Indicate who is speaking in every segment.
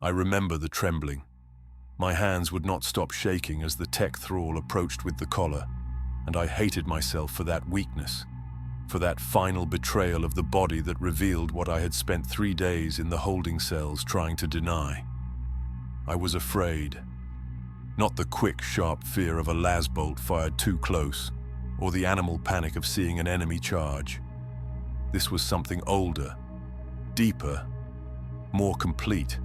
Speaker 1: I remember the trembling. My hands would not stop shaking as the tech thrall approached with the collar, and I hated myself for that weakness, for that final betrayal of the body that revealed what I had spent 3 days in the holding cells trying to deny. I was afraid. Not the quick, sharp fear of a lasbolt fired too close, or the animal panic of seeing an enemy charge. This was something older, deeper, more complete.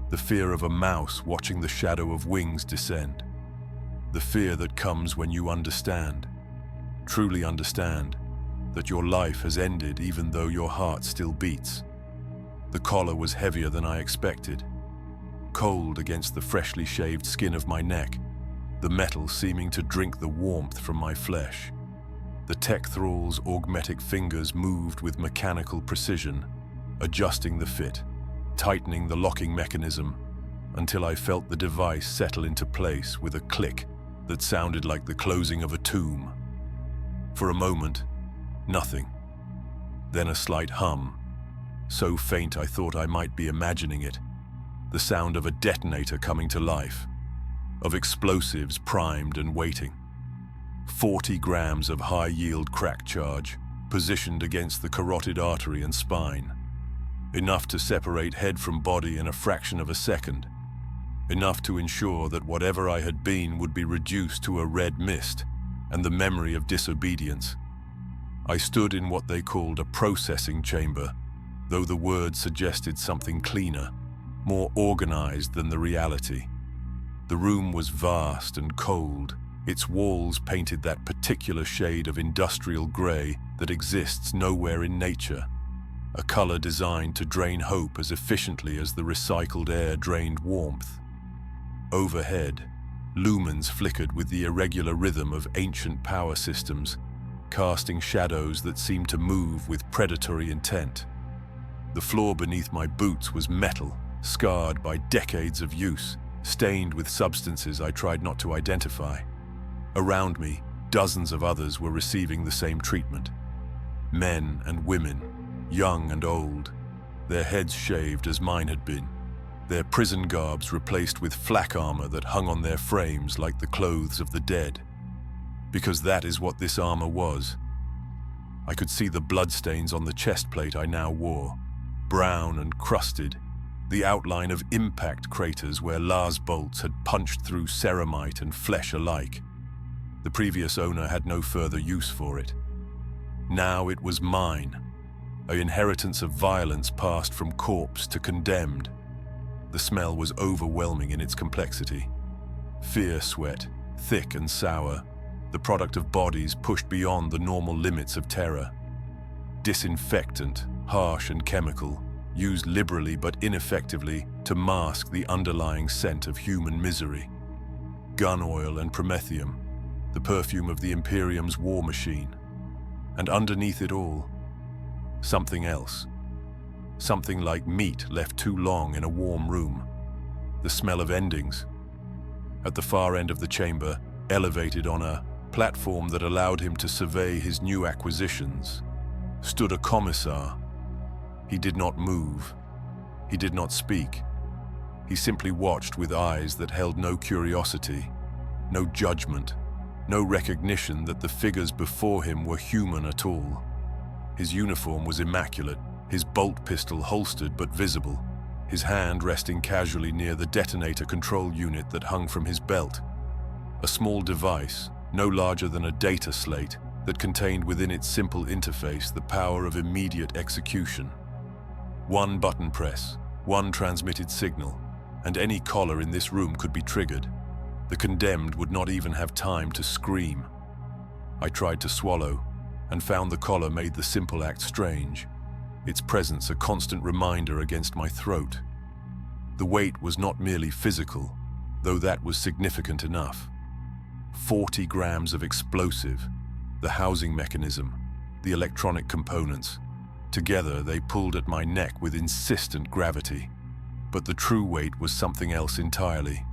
Speaker 1: The fear of a mouse watching the shadow of wings descend. The fear that comes when you understand, truly understand, that your life has ended even though your heart still beats. The collar was heavier than I expected, cold against the freshly shaved skin of my neck, the metal seeming to drink the warmth from my flesh. The tech thrall's augmetic fingers moved with mechanical precision, adjusting the fit, tightening the locking mechanism, until I felt the device settle into place with a click that sounded like the closing of a tomb. For a moment, nothing. Then a slight hum, so faint I thought I might be imagining it. The sound of a detonator coming to life, of explosives primed and waiting. 40 grams of high-yield crack charge, positioned against the carotid artery and spine. Enough to separate head from body in a fraction of a second. Enough to ensure that whatever I had been would be reduced to a red mist and the memory of disobedience. I stood in what they called a processing chamber, though the word suggested something cleaner, more organized than the reality. The room was vast and cold, its walls painted that particular shade of industrial gray that exists nowhere in nature, a color designed to drain hope as efficiently as the recycled air drained warmth. Overhead, lumens flickered with the irregular rhythm of ancient power systems, casting shadows that seemed to move with predatory intent. The floor beneath my boots was metal, scarred by decades of use, stained with substances I tried not to identify. Around me, dozens of others were receiving the same treatment. Men and women, young and old, their heads shaved as mine had been, their prison garbs replaced with flak armor that hung on their frames like the clothes of the dead. Because that is what this armor was. I could see the bloodstains on the chest plate I now wore, brown and crusted, the outline of impact craters where Lars bolts had punched through ceramite and flesh alike. The previous owner had no further use for it. Now it was mine, an inheritance of violence passed from corpse to condemned. The smell was overwhelming in its complexity. Fear sweat, thick and sour, the product of bodies pushed beyond the normal limits of terror. Disinfectant, harsh and chemical, used liberally but ineffectively to mask the underlying scent of human misery. Gun oil and promethium, the perfume of the Imperium's war machine. And underneath it all, something else. Something like meat left too long in a warm room. The smell of endings. At the far end of the chamber, elevated on a platform that allowed him to survey his new acquisitions, stood a commissar. He did not move. He did not speak. He simply watched with eyes that held no curiosity, no judgment, no recognition that the figures before him were human at all. His uniform was immaculate, his bolt pistol holstered but visible, his hand resting casually near the detonator control unit that hung from his belt. A small device, no larger than a data slate, that contained within its simple interface the power of immediate execution. One button press, one transmitted signal, and any collar in this room could be triggered. The condemned would not even have time to scream. I tried to swallow, and found the collar made the simple act strange, its presence a constant reminder against my throat. The weight was not merely physical, though that was significant enough. 40 grams of explosive, the housing mechanism, the electronic components. Together they pulled at my neck with insistent gravity. But the true weight was something else entirely.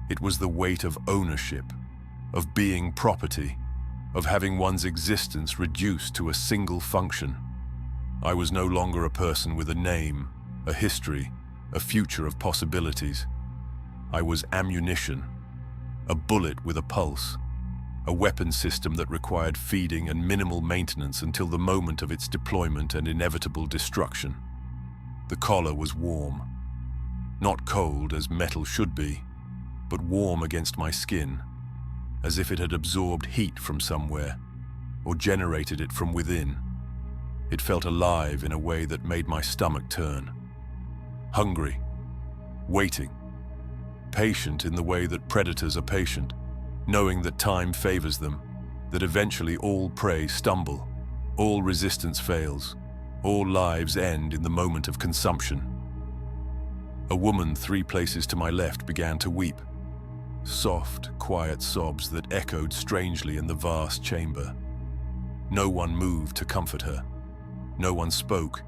Speaker 1: It was the weight of ownership, of being property, of having one's existence reduced to a single function. I was no longer a person with a name, a history, a future of possibilities. I was ammunition, a bullet with a pulse, a weapon system that required feeding and minimal maintenance until the moment of its deployment and inevitable destruction. The collar was warm. Not cold, as metal should be, but warm against my skin, as if it had absorbed heat from somewhere, or generated it from within. It felt alive in a way that made my stomach turn. Hungry, waiting, patient in the way that predators are patient, knowing that time favors them, that eventually all prey stumble, all resistance fails, all lives end in the moment of consumption. A woman 3 places to my left began to weep. Soft, quiet sobs that echoed strangely in the vast chamber. No one moved to comfort her. No one spoke.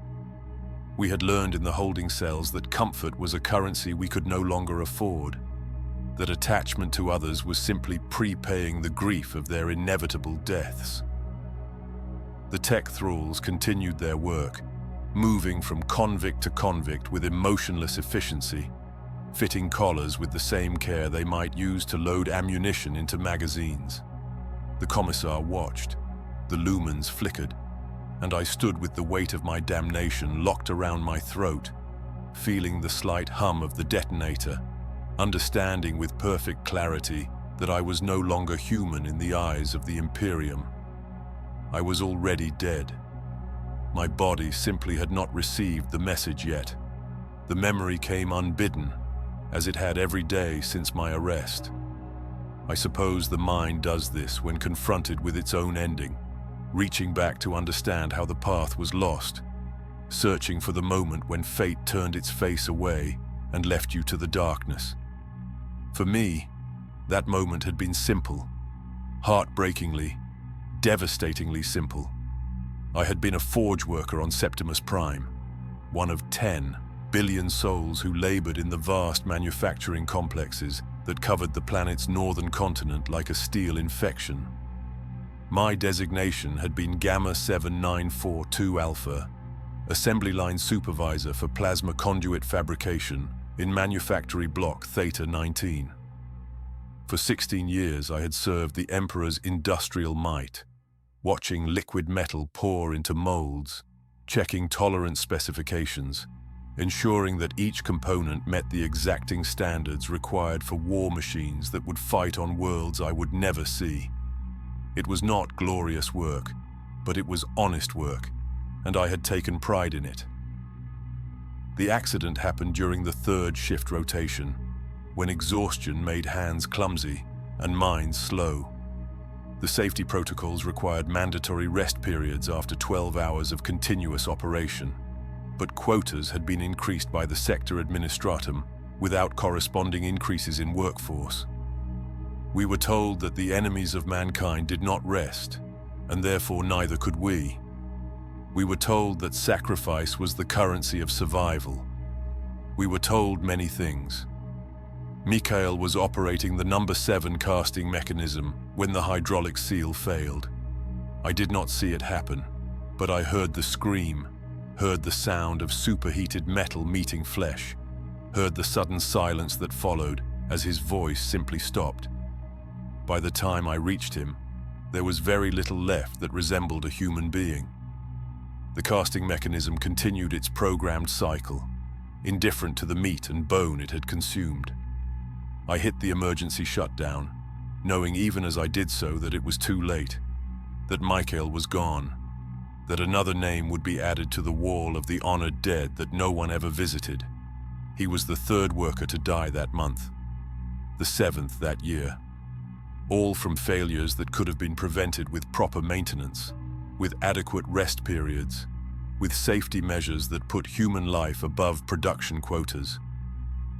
Speaker 1: We had learned in the holding cells that comfort was a currency we could no longer afford, that attachment to others was simply prepaying the grief of their inevitable deaths. The tech thralls continued their work, moving from convict to convict with emotionless efficiency, fitting collars with the same care they might use to load ammunition into magazines. The commissar watched. The lumens flickered, and I stood with the weight of my damnation locked around my throat, feeling the slight hum of the detonator, understanding with perfect clarity that I was no longer human in the eyes of the Imperium. I was already dead. My body simply had not received the message yet. The memory came unbidden, as it had every day since my arrest. I suppose the mind does this when confronted with its own ending, reaching back to understand how the path was lost, searching for the moment when fate turned its face away and left you to the darkness. For me, that moment had been simple, heartbreakingly, devastatingly simple. I had been a forge worker on Septimus Prime, one of 10 billion souls who labored in the vast manufacturing complexes that covered the planet's northern continent like a steel infection. My designation had been Gamma 7942 Alpha, assembly line supervisor for plasma conduit fabrication in Manufactory Block Theta 19. For 16 years I had served the Emperor's industrial might, watching liquid metal pour into molds, checking tolerance specifications, ensuring that each component met the exacting standards required for war machines that would fight on worlds I would never see. It was not glorious work, but it was honest work, and I had taken pride in it. The accident happened during the 3rd shift rotation, when exhaustion made hands clumsy and minds slow. The safety protocols required mandatory rest periods after 12 hours of continuous operation, but quotas had been increased by the sector administratum without corresponding increases in workforce. We were told that the enemies of mankind did not rest, and therefore neither could we. We were told that sacrifice was the currency of survival. We were told many things. Mikhail was operating the number 7 casting mechanism when the hydraulic seal failed. I did not see it happen, but I heard the scream, heard the sound of superheated metal meeting flesh, heard the sudden silence that followed as his voice simply stopped. By the time I reached him, there was very little left that resembled a human being. The casting mechanism continued its programmed cycle, indifferent to the meat and bone it had consumed. I hit the emergency shutdown, knowing even as I did so that it was too late, that Mikhail was gone, that another name would be added to the wall of the honored dead that no one ever visited. He was the 3rd worker to die that month, the 7th that year. All from failures that could have been prevented with proper maintenance, with adequate rest periods, with safety measures that put human life above production quotas.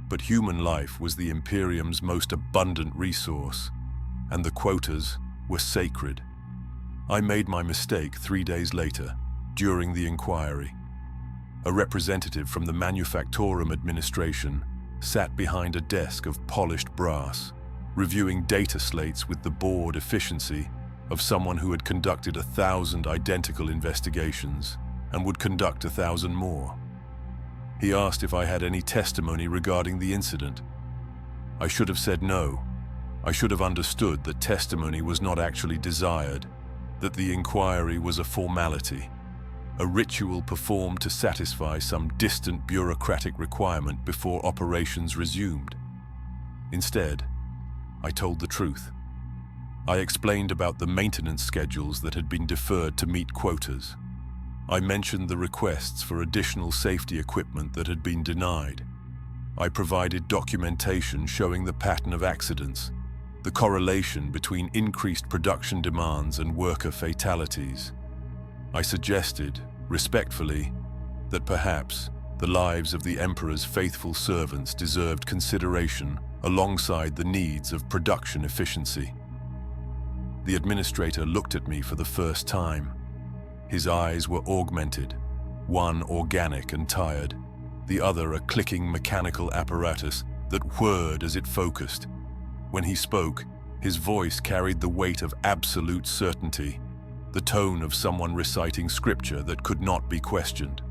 Speaker 1: But human life was the Imperium's most abundant resource, and the quotas were sacred. I made my mistake 3 days later, during the inquiry. A representative from the Manufactorum administration sat behind a desk of polished brass, reviewing data slates with the bored efficiency of someone who had conducted 1,000 identical investigations and would conduct 1,000 more. He asked if I had any testimony regarding the incident. I should have said no. I should have understood that testimony was not actually desired, that the inquiry was a formality, a ritual performed to satisfy some distant bureaucratic requirement before operations resumed. Instead, I told the truth. I explained about the maintenance schedules that had been deferred to meet quotas. I mentioned the requests for additional safety equipment that had been denied. I provided documentation showing the pattern of accidents, the correlation between increased production demands and worker fatalities. I suggested, respectfully, that perhaps the lives of the Emperor's faithful servants deserved consideration alongside the needs of production efficiency. The administrator looked at me for the first time. His eyes were augmented, one organic and tired, the other a clicking mechanical apparatus that whirred as it focused. When he spoke, his voice carried the weight of absolute certainty, the tone of someone reciting scripture that could not be questioned.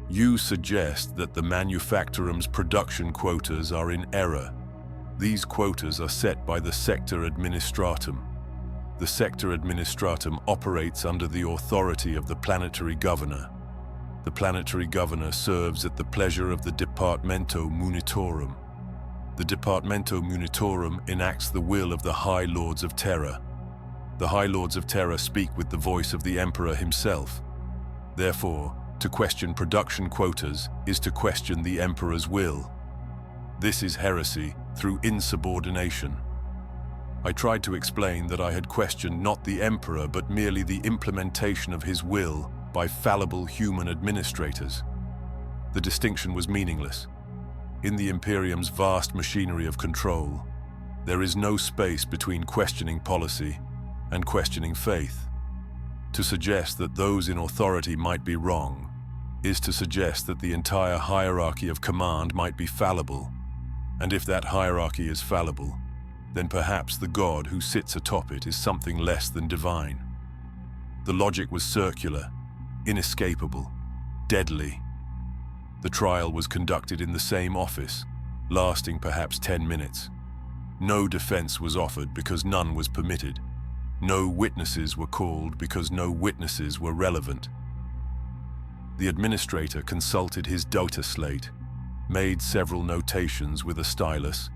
Speaker 1: You suggest that the manufacturum's production quotas are in error. These quotas are set by the sector administratum. The sector administratum operates under the authority of the planetary governor. The planetary governor serves at the pleasure of the Departamento Munitorum. The Departamento Munitorum enacts the will of the High Lords of Terra. The High Lords of Terra speak with the voice of the Emperor himself. Therefore, to question production quotas is to question the Emperor's will. This is heresy through insubordination. I tried to explain that I had questioned not the Emperor but merely the implementation of his will by fallible human administrators. The distinction was meaningless. In the Imperium's vast machinery of control, there is no space between questioning policy and questioning faith. To suggest that those in authority might be wrong is to suggest that the entire hierarchy of command might be fallible, and if that hierarchy is fallible, then perhaps the God who sits atop it is something less than divine. The logic was circular, inescapable, deadly. The trial was conducted in the same office, lasting perhaps 10 minutes. No defense was offered because none was permitted. No witnesses were called because no witnesses were relevant. The administrator consulted his data slate, made several notations with a stylus,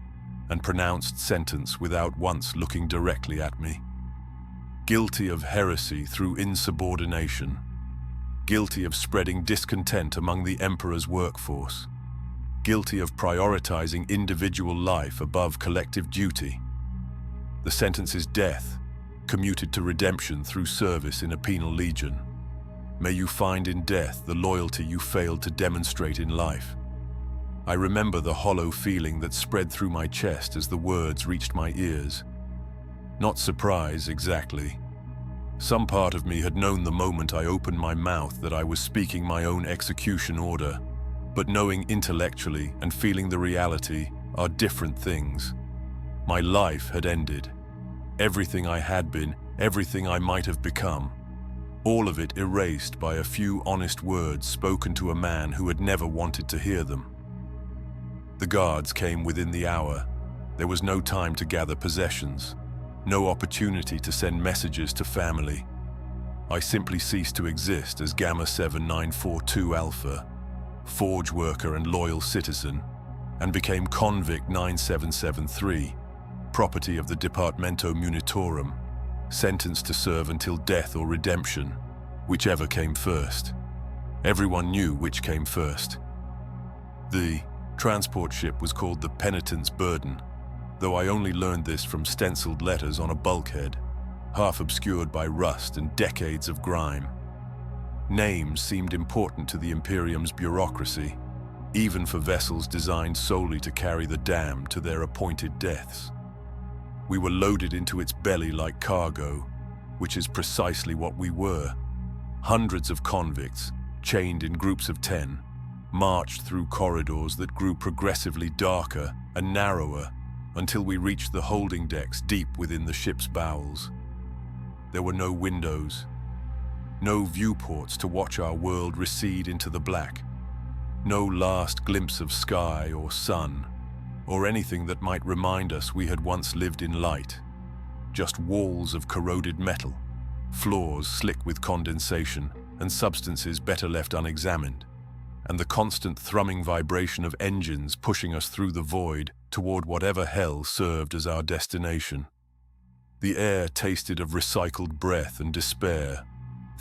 Speaker 1: and pronounced sentence without once looking directly at me. Guilty of heresy through insubordination. Guilty of spreading discontent among the Emperor's workforce. Guilty of prioritizing individual life above collective duty. The sentence is death, commuted to redemption through service in a penal legion. May you find in death the loyalty you failed to demonstrate in life. I remember the hollow feeling that spread through my chest as the words reached my ears. Not surprise, exactly. Some part of me had known the moment I opened my mouth that I was speaking my own execution order, but knowing intellectually and feeling the reality are different things. My life had ended. Everything I had been, everything I might have become. All of it erased by a few honest words spoken to a man who had never wanted to hear them. The guards came within the hour. There was no time to gather possessions, no opportunity to send messages to family. I simply ceased to exist as Gamma 7942 Alpha, forge worker and loyal citizen, and became Convict 9773, property of the Departamento Munitorum, sentenced to serve until death or redemption, whichever came first. Everyone knew which came first. The transport ship was called the Penitent's Burden, though I only learned this from stenciled letters on a bulkhead, half obscured by rust and decades of grime. Names seemed important to the Imperium's bureaucracy, even for vessels designed solely to carry the damned to their appointed deaths. We were loaded into its belly like cargo, which is precisely what we were. Hundreds of convicts, chained in groups of 10, marched through corridors that grew progressively darker and narrower until we reached the holding decks deep within the ship's bowels. There were no windows, no viewports to watch our world recede into the black. No last glimpse of sky or sun, or anything that might remind us we had once lived in light. Just walls of corroded metal, floors slick with condensation, and substances better left unexamined, and the constant thrumming vibration of engines pushing us through the void toward whatever hell served as our destination. The air tasted of recycled breath and despair,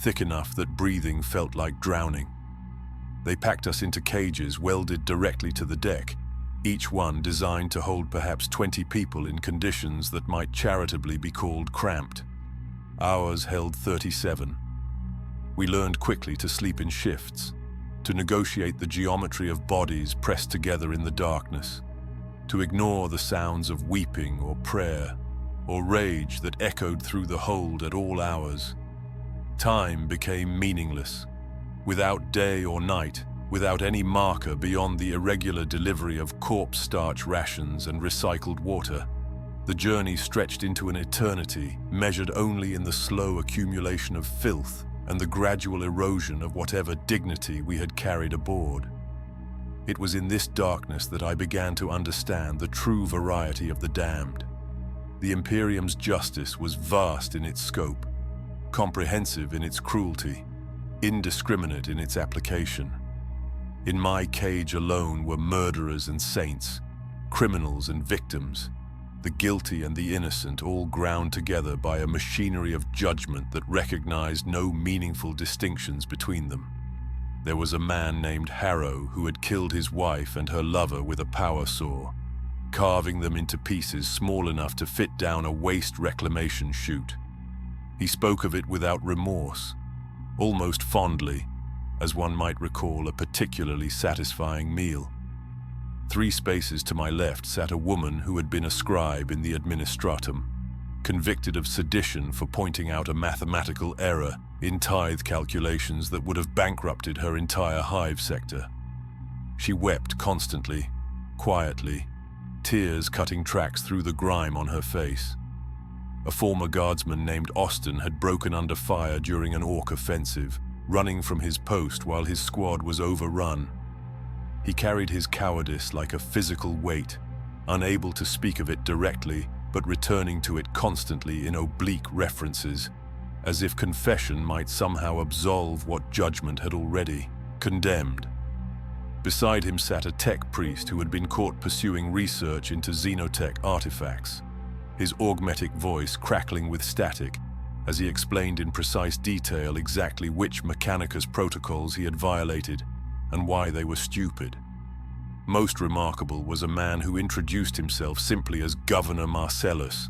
Speaker 1: thick enough that breathing felt like drowning. They packed us into cages welded directly to the deck, each one designed to hold perhaps 20 people in conditions that might charitably be called cramped. Ours held 37. We learned quickly to sleep in shifts, to negotiate the geometry of bodies pressed together in the darkness, to ignore the sounds of weeping or prayer, or rage that echoed through the hold at all hours. Time became meaningless. Without day or night, without any marker beyond the irregular delivery of corpse starch rations and recycled water, the journey stretched into an eternity measured only in the slow accumulation of filth and the gradual erosion of whatever dignity we had carried aboard. It was in this darkness that I began to understand the true variety of the damned. The Imperium's justice was vast in its scope, comprehensive in its cruelty, indiscriminate in its application. In my cage alone were murderers and saints, criminals and victims, the guilty and the innocent all ground together by a machinery of judgment that recognized no meaningful distinctions between them. There was a man named Harrow who had killed his wife and her lover with a power saw, carving them into pieces small enough to fit down a waste reclamation chute. He spoke of it without remorse, almost fondly, as one might recall a particularly satisfying meal. 3 spaces to my left sat a woman who had been a scribe in the administratum, convicted of sedition for pointing out a mathematical error in tithe calculations that would have bankrupted her entire hive sector. She wept constantly, quietly, tears cutting tracks through the grime on her face. A former guardsman named Austin had broken under fire during an orc offensive, running from his post while his squad was overrun. He carried his cowardice like a physical weight, unable to speak of it directly, but returning to it constantly in oblique references, as if confession might somehow absolve what judgment had already condemned. Beside him sat a tech priest who had been caught pursuing research into xenotech artifacts, his augmetic voice crackling with static as he explained in precise detail exactly which Mechanicus protocols he had violated and why they were stupid. Most remarkable was a man who introduced himself simply as Governor Marcellus.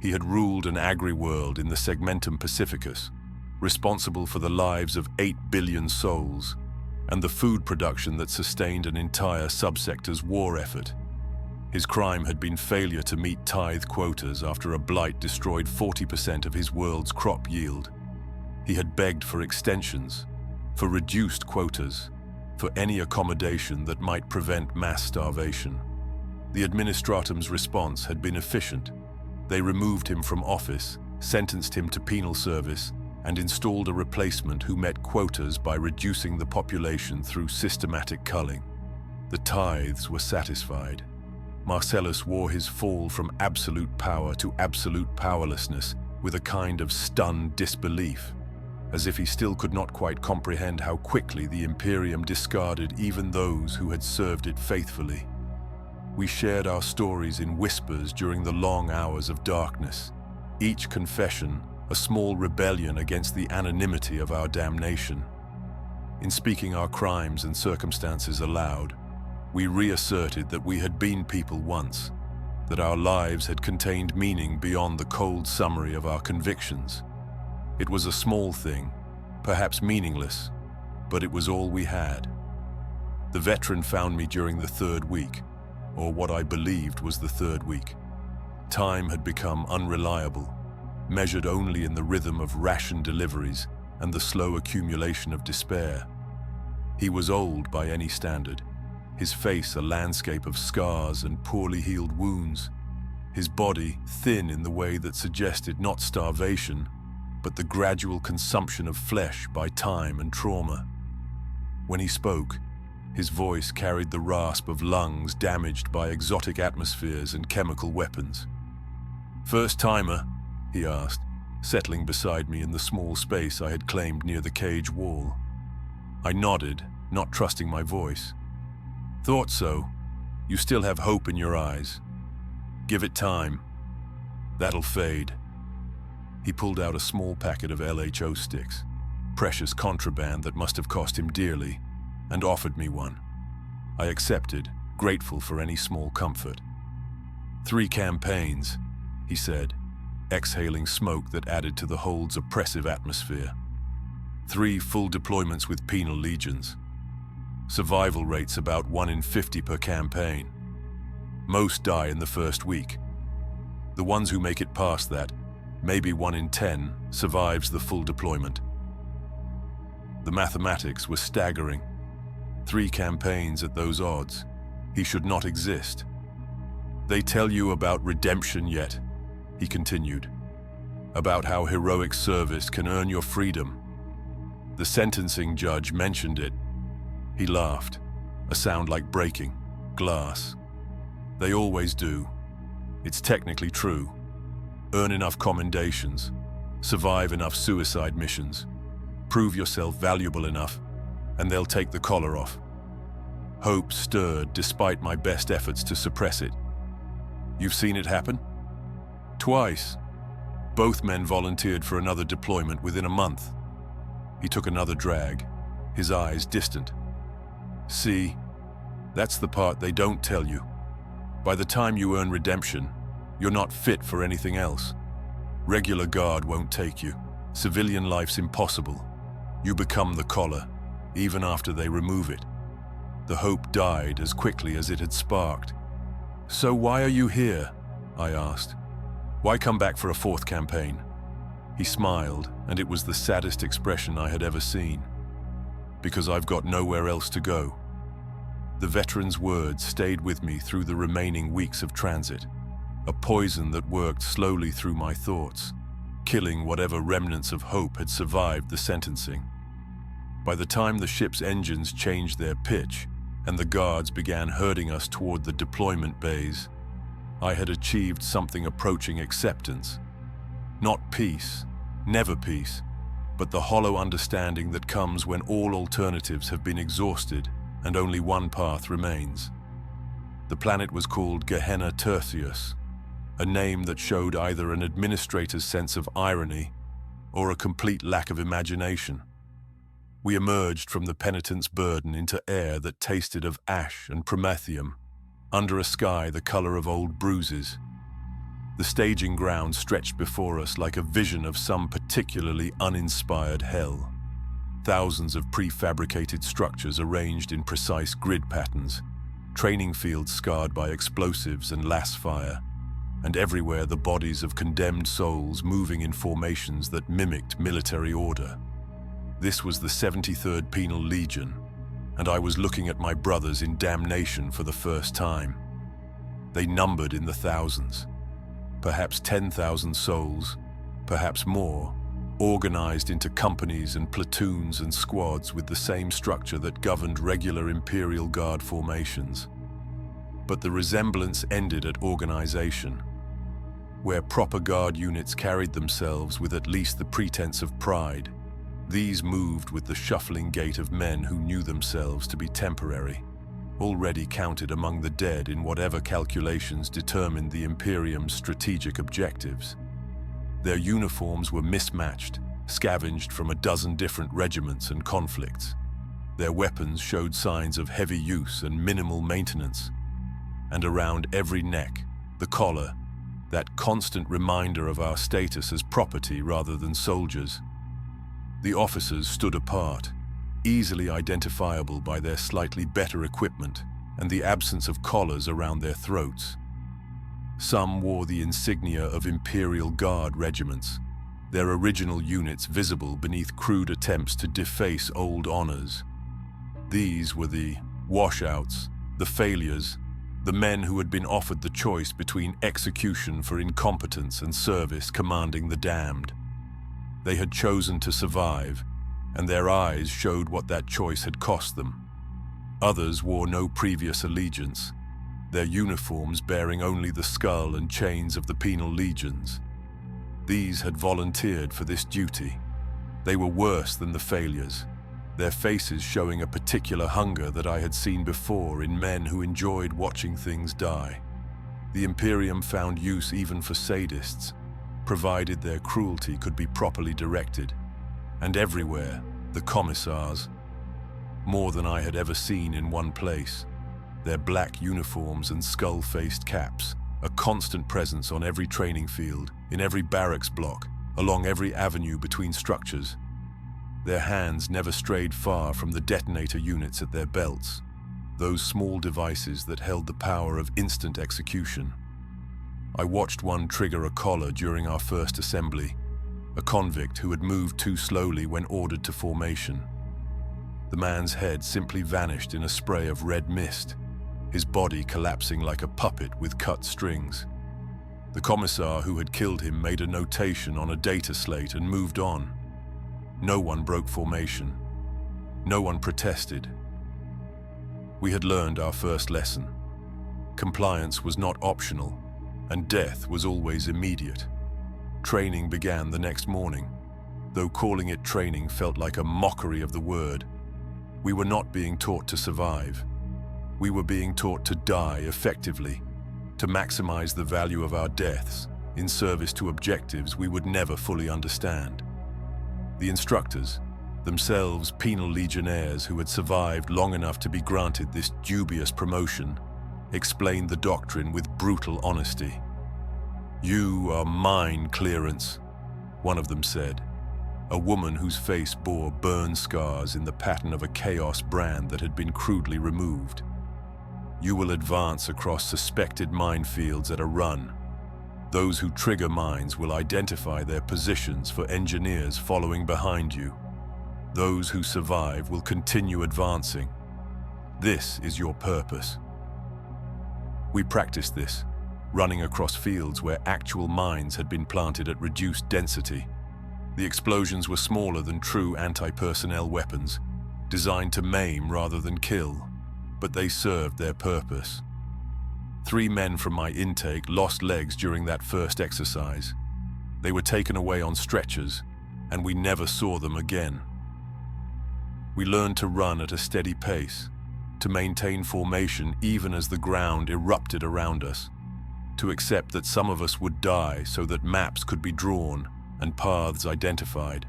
Speaker 1: He had ruled an agri-world in the Segmentum Pacificus, responsible for the lives of 8 billion souls and the food production that sustained an entire subsector's war effort. His crime had been failure to meet tithe quotas after a blight destroyed 40% of his world's crop yield. He had begged for extensions, for reduced quotas, for any accommodation that might prevent mass starvation. The administratum's response had been efficient. They removed him from office, sentenced him to penal service, and installed a replacement who met quotas by reducing the population through systematic culling. The tithes were satisfied. Marcellus wore his fall from absolute power to absolute powerlessness with a kind of stunned disbelief, as if he still could not quite comprehend how quickly the Imperium discarded even those who had served it faithfully. We shared our stories in whispers during the long hours of darkness, each confession a small rebellion against the anonymity of our damnation. In speaking our crimes and circumstances aloud, we reasserted that we had been people once, that our lives had contained meaning beyond the cold summary of our convictions. It was a small thing, perhaps meaningless, but it was all we had. The veteran found me during the 3rd week, or what I believed was the 3rd week. Time had become unreliable, measured only in the rhythm of ration deliveries and the slow accumulation of despair. He was old by any standard, his face a landscape of scars and poorly healed wounds, his body thin in the way that suggested not starvation, but the gradual consumption of flesh by time and trauma. When he spoke, His voice carried the rasp of lungs damaged by exotic atmospheres and chemical weapons. "First timer?" he asked, settling beside me in the small space I had claimed near the cage wall. I nodded, not trusting my voice. "Thought so. You still have hope in your eyes. Give it time. That'll fade." He pulled out a small packet of LHO sticks, precious contraband that must have cost him dearly, and offered me one. I accepted, grateful for any small comfort. 3 campaigns, he said, exhaling smoke that added to the hold's oppressive atmosphere. 3 full deployments with penal legions. Survival rates about 1 in 50 per campaign. Most die in the first week. The ones who make it past that, maybe 1 in 10, survives the full deployment. The mathematics were staggering. 3 campaigns at those odds. He should not exist. "They tell you about redemption yet?" he continued. "About how heroic service can earn your freedom. The sentencing judge mentioned it." He laughed, a sound like breaking glass. "They always do. It's technically true. Earn enough commendations, survive enough suicide missions, prove yourself valuable enough, and they'll take the collar off." Hope stirred despite my best efforts to suppress it. "You've seen it happen?" "Twice. Both men volunteered for another deployment within a month." He took another drag, his eyes distant. "See, that's the part they don't tell you. By the time you earn redemption, you're not fit for anything else. Regular guard won't take you. Civilian life's impossible. You become the collar, even after they remove it." The hope died as quickly as it had sparked. "So why are you here?" I asked. "Why come back for a 4th campaign?" He smiled, and it was the saddest expression I had ever seen. "Because I've got nowhere else to go." The veteran's words stayed with me through the remaining weeks of transit, a poison that worked slowly through my thoughts, killing whatever remnants of hope had survived the sentencing. By the time the ship's engines changed their pitch and the guards began herding us toward the deployment bays, I had achieved something approaching acceptance. Not peace, never peace, but the hollow understanding that comes when all alternatives have been exhausted and only one path remains. The planet was called Gehenna Tertius, a name that showed either an administrator's sense of irony or a complete lack of imagination. We emerged from the penitent's burden into air that tasted of ash and promethium, under a sky the color of old bruises. The staging ground stretched before us like a vision of some particularly uninspired hell. Thousands of prefabricated structures arranged in precise grid patterns, training fields scarred by explosives and lass fire, and everywhere the bodies of condemned souls moving in formations that mimicked military order. This was the 73rd Penal Legion, and I was looking at my brothers in damnation for the first time. They numbered in the thousands, perhaps 10,000 souls, perhaps more, organized into companies and platoons and squads with the same structure that governed regular Imperial Guard formations. But the resemblance ended at organization. Where proper Guard units carried themselves with at least the pretense of pride, these moved with the shuffling gait of men who knew themselves to be temporary, already counted among the dead in whatever calculations determined the Imperium's strategic objectives. Their uniforms were mismatched, scavenged from a dozen different regiments and conflicts. Their weapons showed signs of heavy use and minimal maintenance. And around every neck, the collar, that constant reminder of our status as property rather than soldiers. The officers stood apart, easily identifiable by their slightly better equipment and the absence of collars around their throats. Some wore the insignia of Imperial Guard regiments, their original units visible beneath crude attempts to deface old honors. These were the washouts, the failures, the men who had been offered the choice between execution for incompetence and service commanding the damned. They had chosen to survive, and their eyes showed what that choice had cost them. Others wore no previous allegiance, their uniforms bearing only the skull and chains of the penal legions. These had volunteered for this duty. They were worse than the failures, their faces showing a particular hunger that I had seen before in men who enjoyed watching things die. The Imperium found use even for sadists, provided their cruelty could be properly directed. And everywhere, the commissars, more than I had ever seen in one place, their black uniforms and skull-faced caps, a constant presence on every training field, in every barracks block, along every avenue between structures. Their hands never strayed far from the detonator units at their belts, those small devices that held the power of instant execution. I watched one trigger a collar during our first assembly, a convict who had moved too slowly when ordered to formation. The man's head simply vanished in a spray of red mist, his body collapsing like a puppet with cut strings. The commissar who had killed him made a notation on a data slate and moved on. No one broke formation. No one protested. We had learned our first lesson. Compliance was not optional, and death was always immediate. Training began the next morning, though calling it training felt like a mockery of the word. We were not being taught to survive. We were being taught to die effectively, to maximize the value of our deaths in service to objectives we would never fully understand. The instructors, themselves penal legionnaires who had survived long enough to be granted this dubious promotion, explained the doctrine with brutal honesty. "You are mine, Clearance," one of them said, a woman whose face bore burn scars in the pattern of a Chaos brand that had been crudely removed. "You will advance across suspected minefields at a run. Those who trigger mines will identify their positions for engineers following behind you. Those who survive will continue advancing. This is your purpose." We practiced this, running across fields where actual mines had been planted at reduced density. The explosions were smaller than true anti-personnel weapons, designed to maim rather than kill, but they served their purpose. 3 men from my intake lost legs during that first exercise. They were taken away on stretchers, and we never saw them again. We learned to run at a steady pace, to maintain formation even as the ground erupted around us, to accept that some of us would die so that maps could be drawn and paths identified.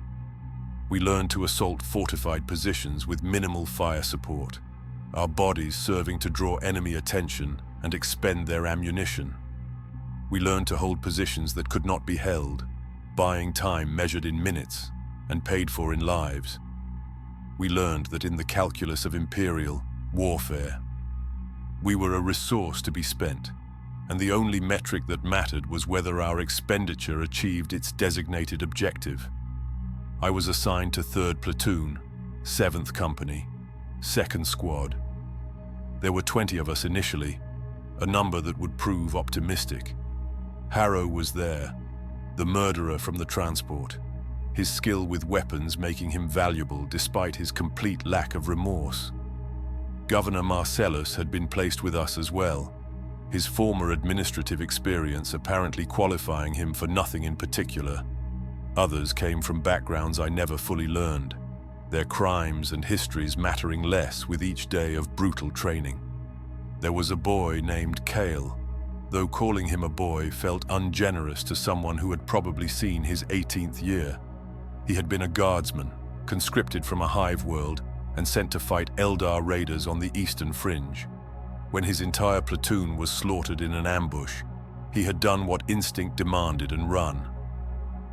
Speaker 1: We learned to assault fortified positions with minimal fire support, our bodies serving to draw enemy attention and expend their ammunition. We learned to hold positions that could not be held, buying time measured in minutes and paid for in lives. We learned that in the calculus of imperial warfare, we were a resource to be spent, and the only metric that mattered was whether our expenditure achieved its designated objective. I was assigned to 3rd Platoon, 7th Company, 2nd Squad. There were 20 of us initially, a number that would prove optimistic. Harrow was there, the murderer from the transport, his skill with weapons making him valuable despite his complete lack of remorse. Governor Marcellus had been placed with us as well, his former administrative experience apparently qualifying him for nothing in particular. Others came from backgrounds I never fully learned, their crimes and histories mattering less with each day of brutal training. There was a boy named Cale, though calling him a boy felt ungenerous to someone who had probably seen his 18th year. He had been a guardsman, conscripted from a hive world, and sent to fight Eldar raiders on the eastern fringe. When his entire platoon was slaughtered in an ambush, he had done what instinct demanded and run.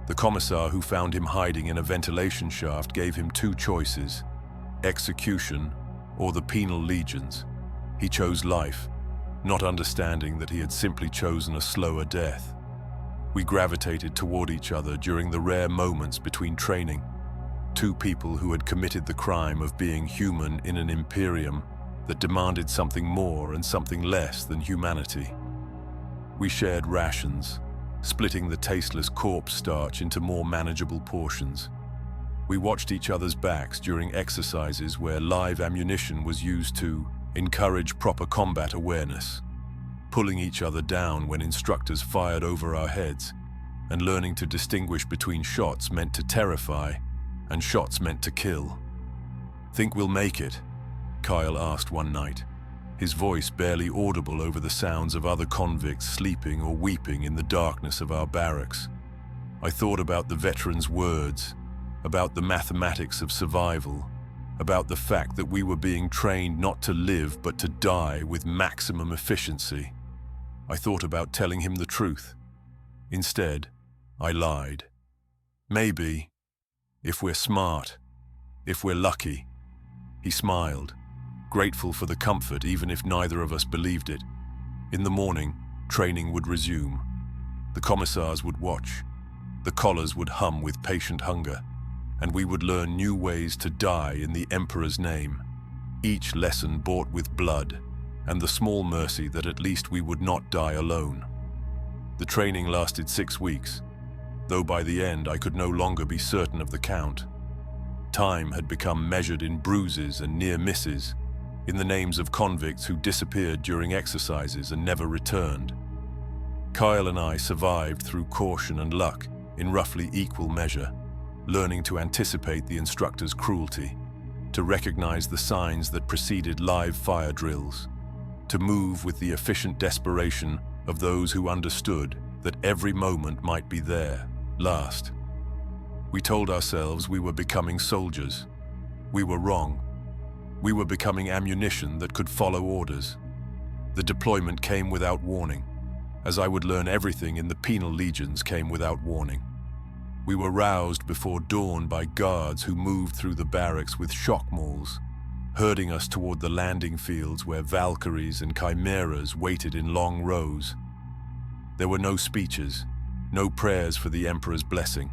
Speaker 1: The commissar who found him hiding in a ventilation shaft gave him 2 choices: execution or the penal legions. He chose life, not understanding that he had simply chosen a slower death. We gravitated toward each other during the rare moments between training. 2 people who had committed the crime of being human in an imperium that demanded something more and something less than humanity. We shared rations, splitting the tasteless corpse starch into more manageable portions. We watched each other's backs during exercises where live ammunition was used to encourage proper combat awareness, pulling each other down when instructors fired over our heads, and learning to distinguish between shots meant to terrify and shots meant to kill. "Think we'll make it?" Kyle asked one night, his voice barely audible over the sounds of other convicts sleeping or weeping in the darkness of our barracks. I thought about the veterans' words, about the mathematics of survival, about the fact that we were being trained not to live but to die with maximum efficiency. I thought about telling him the truth. Instead, I lied. "Maybe, if we're smart, if we're lucky." He smiled, grateful for the comfort even if neither of us believed it. In the morning, training would resume. The commissars would watch. The collars would hum with patient hunger, and we would learn new ways to die in the Emperor's name, each lesson bought with blood, and the small mercy that at least we would not die alone. The training lasted 6 weeks, though by the end I could no longer be certain of the count. Time had become measured in bruises and near misses, in the names of convicts who disappeared during exercises and never returned. Kyle and I survived through caution and luck in roughly equal measure, learning to anticipate the instructor's cruelty, to recognize the signs that preceded live fire drills, to move with the efficient desperation of those who understood that every moment might be their last. We told ourselves we were becoming soldiers. We were wrong. We were becoming ammunition that could follow orders. The deployment came without warning, as I would learn everything in the penal legions came without warning. We were roused before dawn by guards who moved through the barracks with shock mauls, herding us toward the landing fields where Valkyries and Chimeras waited in long rows. There were no speeches, no prayers for the Emperor's blessing,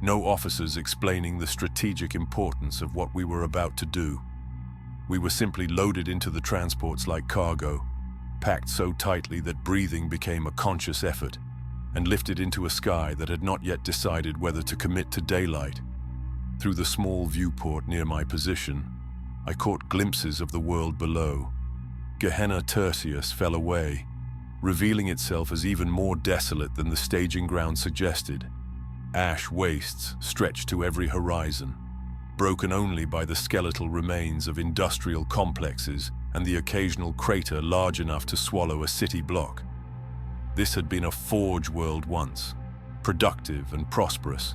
Speaker 1: no officers explaining the strategic importance of what we were about to do. We were simply loaded into the transports like cargo, packed so tightly that breathing became a conscious effort, and lifted into a sky that had not yet decided whether to commit to daylight. Through the small viewport near my position, I caught glimpses of the world below. Gehenna Tertius fell away, revealing itself as even more desolate than the staging ground suggested. Ash wastes stretched to every horizon, broken only by the skeletal remains of industrial complexes and the occasional crater large enough to swallow a city block. This had been a forge world once, productive and prosperous.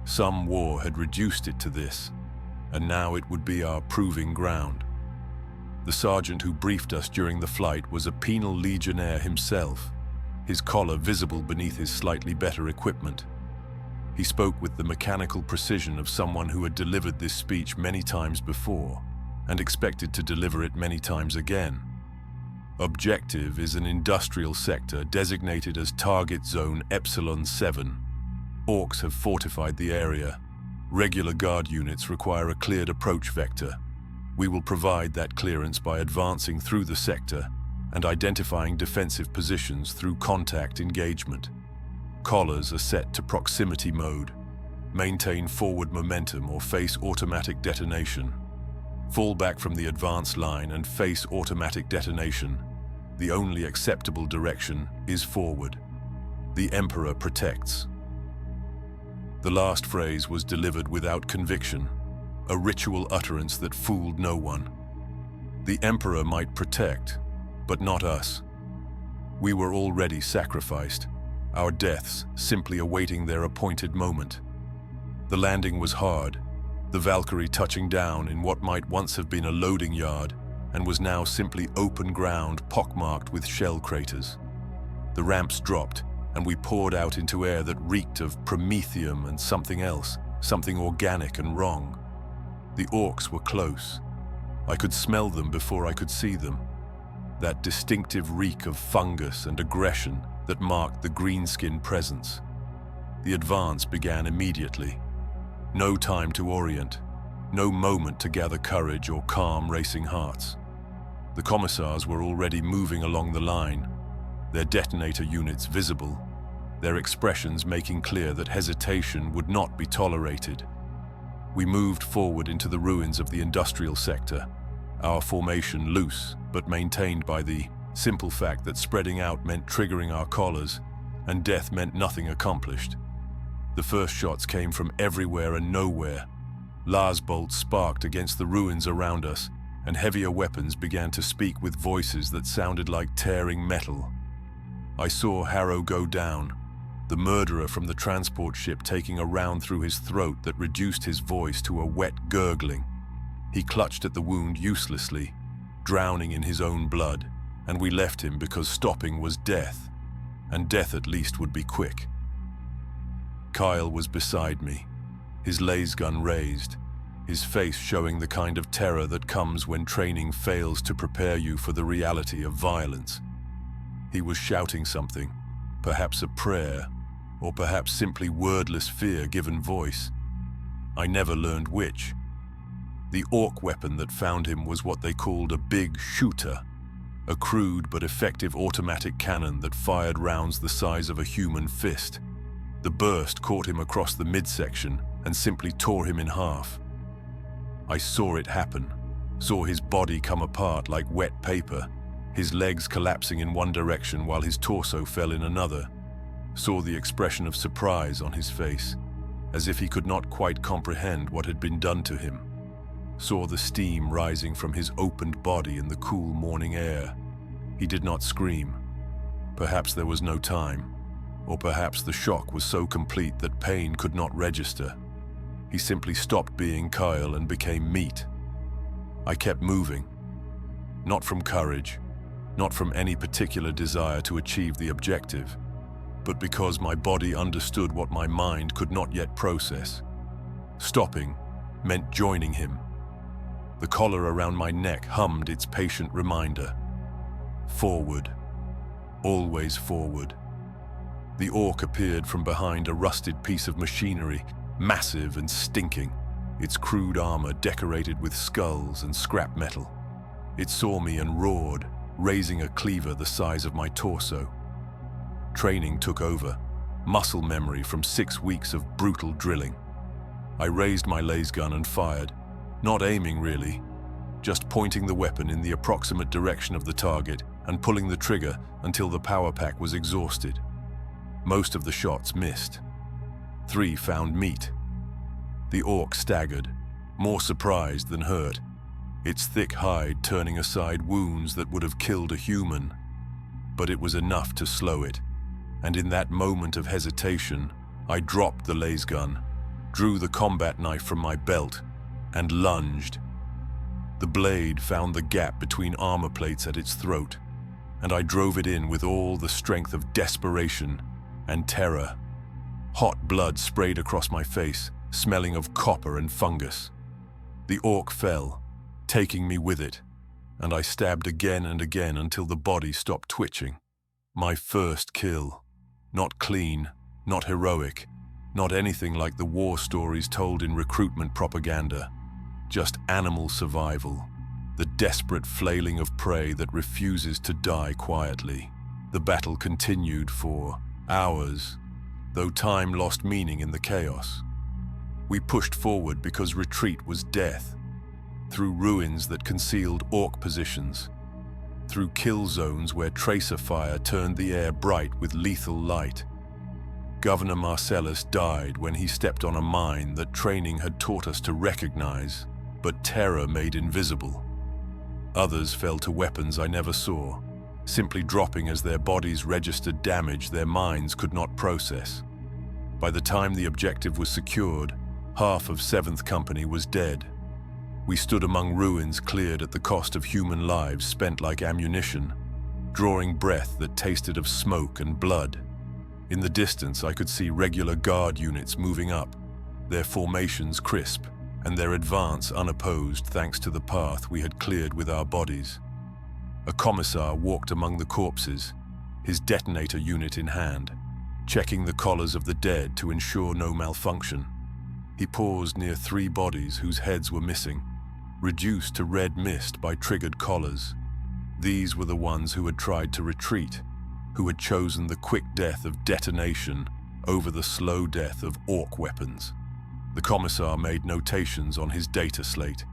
Speaker 1: Some war had reduced it to this, and now it would be our proving ground. The sergeant who briefed us during the flight was a penal legionnaire himself, his collar visible beneath his slightly better equipment. He spoke with the mechanical precision of someone who had delivered this speech many times before and expected to deliver it many times again. Objective is an industrial sector designated as Target Zone Epsilon 7. Orcs have fortified the area. Regular guard units require a cleared approach vector. We will provide that clearance by advancing through the sector and identifying defensive positions through contact engagement. Collars are set to proximity mode. Maintain forward momentum or face automatic detonation. Fall back from the advance line and face automatic detonation. The only acceptable direction is forward. The Emperor protects. The last phrase was delivered without conviction, a ritual utterance that fooled no one. The Emperor might protect, but not us. We were already sacrificed, our deaths simply awaiting their appointed moment. The landing was hard, the Valkyrie touching down in what might once have been a loading yard and was now simply open ground pockmarked with shell craters. The ramps dropped, and we poured out into air that reeked of promethium and something else, something organic and wrong. The orcs were close. I could smell them before I could see them. That distinctive reek of fungus and aggression that marked the greenskin presence. The advance began immediately. No time to orient, no moment to gather courage or calm racing hearts. The commissars were already moving along the line, their detonator units visible, their expressions making clear that hesitation would not be tolerated. We moved forward into the ruins of the industrial sector, our formation loose but maintained by the simple fact that spreading out meant triggering our collars, and death meant nothing accomplished. The first shots came from everywhere and nowhere. Las bolts sparked against the ruins around us, and heavier weapons began to speak with voices that sounded like tearing metal. I saw Harrow go down, the murderer from the transport ship taking a round through his throat that reduced his voice to a wet gurgling. He clutched at the wound uselessly, drowning in his own blood, and we left him because stopping was death, and death at least would be quick. Kyle was beside me, his laser gun raised, his face showing the kind of terror that comes when training fails to prepare you for the reality of violence. He was shouting something, perhaps a prayer, or perhaps simply wordless fear given voice. I never learned which. The orc weapon that found him was what they called a big shooter, a crude but effective automatic cannon that fired rounds the size of a human fist. The burst caught him across the midsection and simply tore him in half. I saw it happen, saw his body come apart like wet paper, his legs collapsing in one direction while his torso fell in another, saw the expression of surprise on his face, as if he could not quite comprehend what had been done to him, saw the steam rising from his opened body in the cool morning air. He did not scream. Perhaps there was no time, or perhaps the shock was so complete that pain could not register. He simply stopped being Kyle and became meat. I kept moving, not from courage, not from any particular desire to achieve the objective, but because my body understood what my mind could not yet process. Stopping meant joining him. The collar around my neck hummed its patient reminder. Forward. Always forward. The orc appeared from behind a rusted piece of machinery, massive and stinking, its crude armor decorated with skulls and scrap metal. It saw me and roared, raising a cleaver the size of my torso. Training took over, muscle memory from 6 weeks of brutal drilling. I raised my laser gun and fired, not aiming really, just pointing the weapon in the approximate direction of the target and pulling the trigger until the power pack was exhausted. Most of the shots missed. 3 found meat. The orc staggered, more surprised than hurt, its thick hide turning aside wounds that would have killed a human. But it was enough to slow it, and in that moment of hesitation, I dropped the laser gun, drew the combat knife from my belt, and lunged. The blade found the gap between armor plates at its throat, and I drove it in with all the strength of desperation and terror. Hot blood sprayed across my face, smelling of copper and fungus. The orc fell, taking me with it, and I stabbed again and again until the body stopped twitching. My first kill. Not clean, not heroic, not anything like the war stories told in recruitment propaganda. Just animal survival, the desperate flailing of prey that refuses to die quietly. The battle continued for hours, though time lost meaning in the chaos. We pushed forward because retreat was death, through ruins that concealed orc positions, through kill zones where tracer fire turned the air bright with lethal light. Governor Marcellus died when he stepped on a mine that training had taught us to recognize, but terror made invisible. Others fell to weapons I never saw, simply dropping as their bodies registered damage their minds could not process. By the time the objective was secured, half of 7th Company was dead. We stood among ruins cleared at the cost of human lives spent like ammunition, drawing breath that tasted of smoke and blood. In the distance, I could see regular guard units moving up, their formations crisp, and their advance unopposed thanks to the path we had cleared with our bodies. A commissar walked among the corpses, his detonator unit in hand, checking the collars of the dead to ensure no malfunction. He paused near 3 bodies whose heads were missing, reduced to red mist by triggered collars. These were the ones who had tried to retreat, who had chosen the quick death of detonation over the slow death of orc weapons. The commissar made notations on his data slate,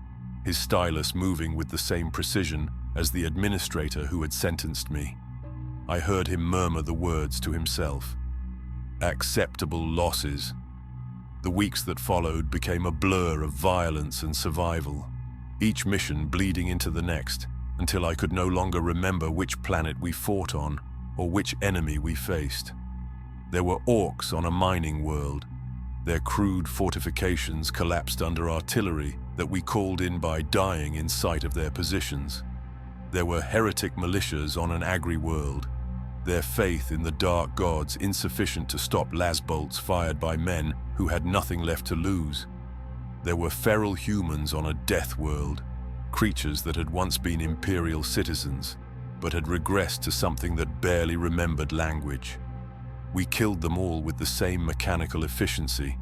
Speaker 1: his stylus moving with the same precision as the administrator who had sentenced me. I heard him murmur the words to himself. Acceptable losses. The weeks that followed became a blur of violence and survival, each mission bleeding into the next, until I could no longer remember which planet we fought on or which enemy we faced. There were orcs on a mining world. Their crude fortifications collapsed under artillery that we called in by dying in sight of their positions. There were heretic militias on an agri-world, their faith in the dark gods insufficient to stop lasbolts fired by men who had nothing left to lose. There were feral humans on a death world, creatures that had once been imperial citizens, but had regressed to something that barely remembered language. We killed them all with the same mechanical efficiency,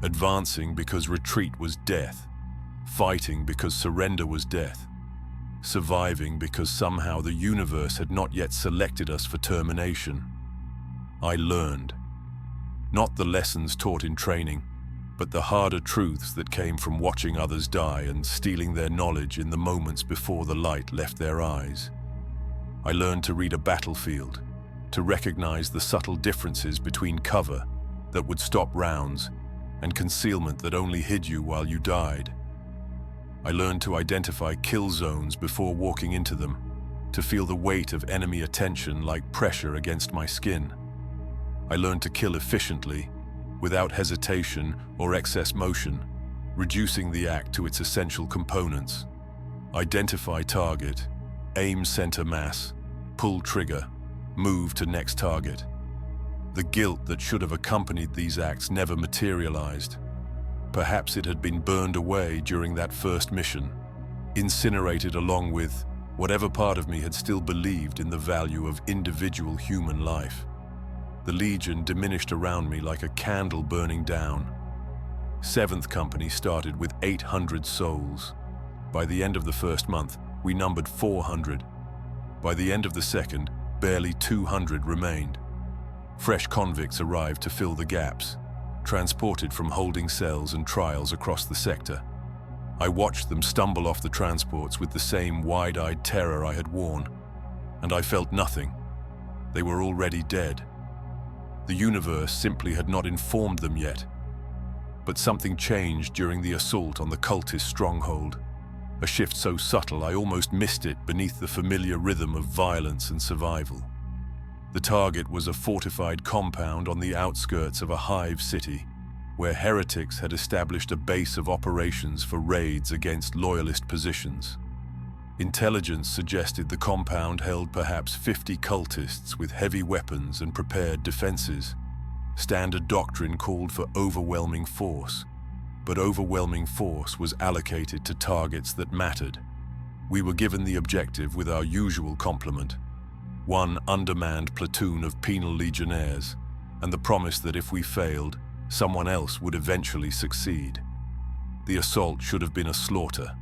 Speaker 1: advancing because retreat was death, fighting because surrender was death, surviving because somehow the universe had not yet selected us for termination. I learned. Not the lessons taught in training, but the harder truths that came from watching others die and stealing their knowledge in the moments before the light left their eyes. I learned to read a battlefield, to recognize the subtle differences between cover that would stop rounds and concealment that only hid you while you died. I learned to identify kill zones before walking into them, to feel the weight of enemy attention like pressure against my skin. I learned to kill efficiently, without hesitation or excess motion, reducing the act to its essential components. Identify target, aim center mass, pull trigger, move to next target. The guilt that should have accompanied these acts never materialized. Perhaps it had been burned away during that first mission, incinerated along with whatever part of me had still believed in the value of individual human life. The Legion diminished around me like a candle burning down. 7th Company started with 800 souls. By the end of the first month, we numbered 400. By the end of the second, barely 200 remained. Fresh convicts arrived to fill the gaps, transported from holding cells and trials across the sector. I watched them stumble off the transports with the same wide-eyed terror I had worn, and I felt nothing. They were already dead. The universe simply had not informed them yet. But something changed during the assault on the cultist stronghold, a shift so subtle I almost missed it beneath the familiar rhythm of violence and survival. The target was a fortified compound on the outskirts of a hive city, where heretics had established a base of operations for raids against loyalist positions. Intelligence suggested the compound held perhaps 50 cultists with heavy weapons and prepared defenses. Standard doctrine called for overwhelming force, but overwhelming force was allocated to targets that mattered. We were given the objective with our usual complement, one undermanned platoon of penal legionnaires, and the promise that if we failed, someone else would eventually succeed. The assault should have been a slaughter.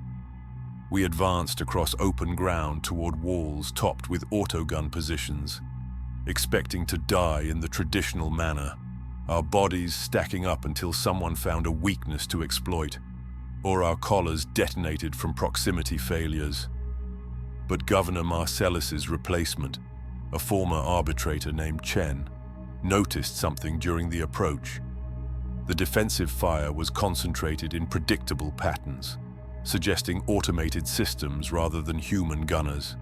Speaker 1: We advanced across open ground toward walls topped with autogun positions, expecting to die in the traditional manner, our bodies stacking up until someone found a weakness to exploit, or our collars detonated from proximity failures. But Governor Marcellus's replacement, a former arbitrator named Chen, noticed something during the approach. The defensive fire was concentrated in predictable patterns, suggesting automated systems rather than human gunners.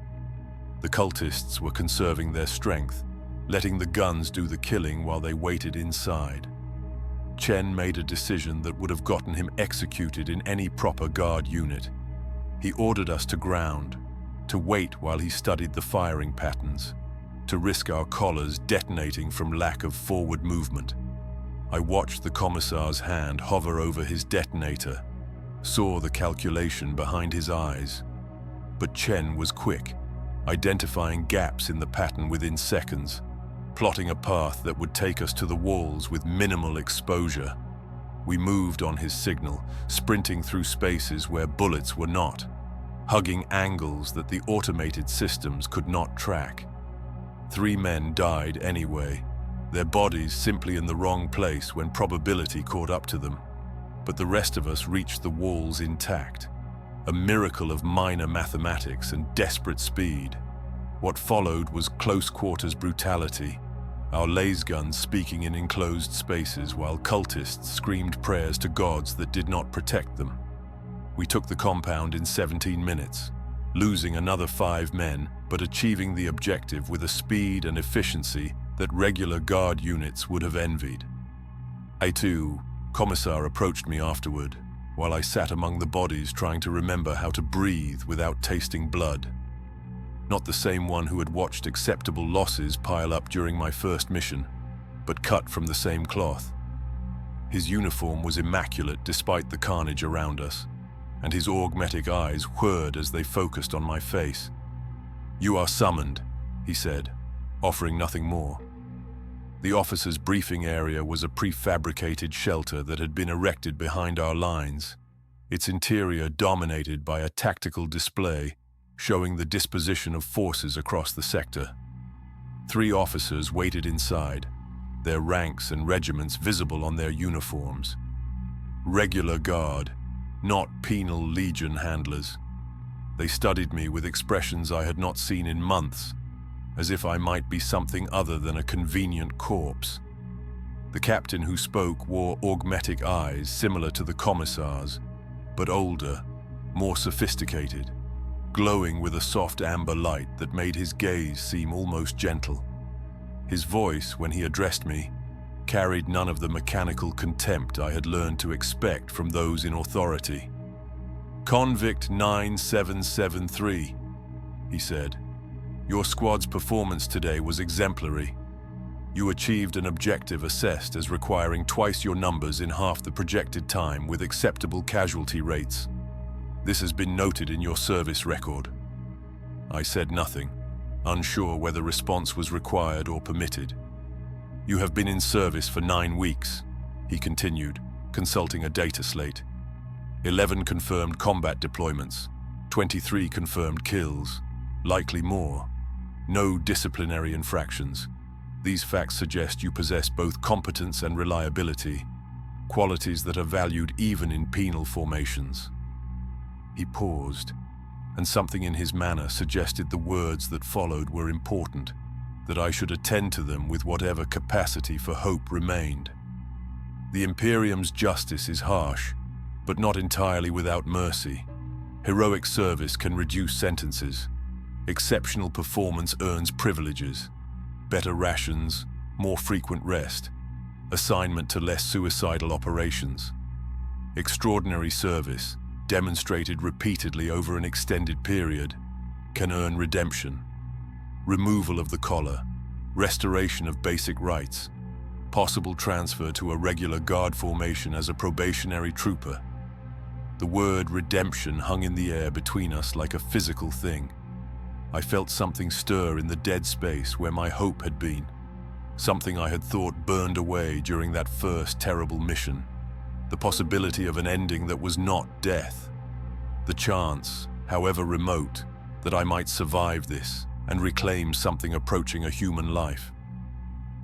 Speaker 1: The cultists were conserving their strength, letting the guns do the killing while they waited inside. Chen made a decision that would have gotten him executed in any proper guard unit. He ordered us to ground, to wait while he studied the firing patterns, to risk our collars detonating from lack of forward movement. I watched the commissar's hand hover over his detonator, saw the calculation behind his eyes. But Chen was quick, identifying gaps in the pattern within seconds, plotting a path that would take us to the walls with minimal exposure. We moved on his signal, sprinting through spaces where bullets were not, hugging angles that the automated systems could not track. 3 men died anyway, their bodies simply in the wrong place when probability caught up to them. but the rest of us reached the walls intact. A miracle of minor mathematics and desperate speed. What followed was close-quarters brutality, our laser guns speaking in enclosed spaces while cultists screamed prayers to gods that did not protect them. We took the compound in 17 minutes, losing another 5 men, but achieving the objective with a speed and efficiency that regular guard units would have envied. Commissar approached me afterward, while I sat among the bodies trying to remember how to breathe without tasting blood. Not the same one who had watched acceptable losses pile up during my first mission, but cut from the same cloth. His uniform was immaculate despite the carnage around us, and his augmetic eyes whirred as they focused on my face. "You are summoned," he said, offering nothing more. The officer's briefing area was a prefabricated shelter that had been erected behind our lines, its interior dominated by a tactical display showing the disposition of forces across the sector. 3 officers waited inside, their ranks and regiments visible on their uniforms. Regular guard, not penal legion handlers. They studied me with expressions I had not seen in months, as if I might be something other than a convenient corpse. The captain who spoke wore augmetic eyes similar to the commissar's, but older, more sophisticated, glowing with a soft amber light that made his gaze seem almost gentle. His voice, when he addressed me, carried none of the mechanical contempt I had learned to expect from those in authority. "Convict 9773, he said. "Your squad's performance today was exemplary. You achieved an objective assessed as requiring twice your numbers in half the projected time with acceptable casualty rates. This has been noted in your service record." I said nothing, unsure whether response was required or permitted. "You have been in service for 9 weeks, he continued, consulting a data slate. 11 confirmed combat deployments, 23 confirmed kills, likely more. No disciplinary infractions. These facts suggest you possess both competence and reliability, qualities that are valued even in penal formations." He paused, and something in his manner suggested the words that followed were important, that I should attend to them with whatever capacity for hope remained. "The Imperium's justice is harsh, but not entirely without mercy. Heroic service can reduce sentences. Exceptional performance earns privileges, better rations, more frequent rest, assignment to less suicidal operations. Extraordinary service, demonstrated repeatedly over an extended period, can earn redemption. Removal of the collar, restoration of basic rights, possible transfer to a regular guard formation as a probationary trooper." The word redemption hung in the air between us like a physical thing. I felt something stir in the dead space where my hope had been, something I had thought burned away during that first terrible mission, the possibility of an ending that was not death, the chance, however remote, that I might survive this and reclaim something approaching a human life.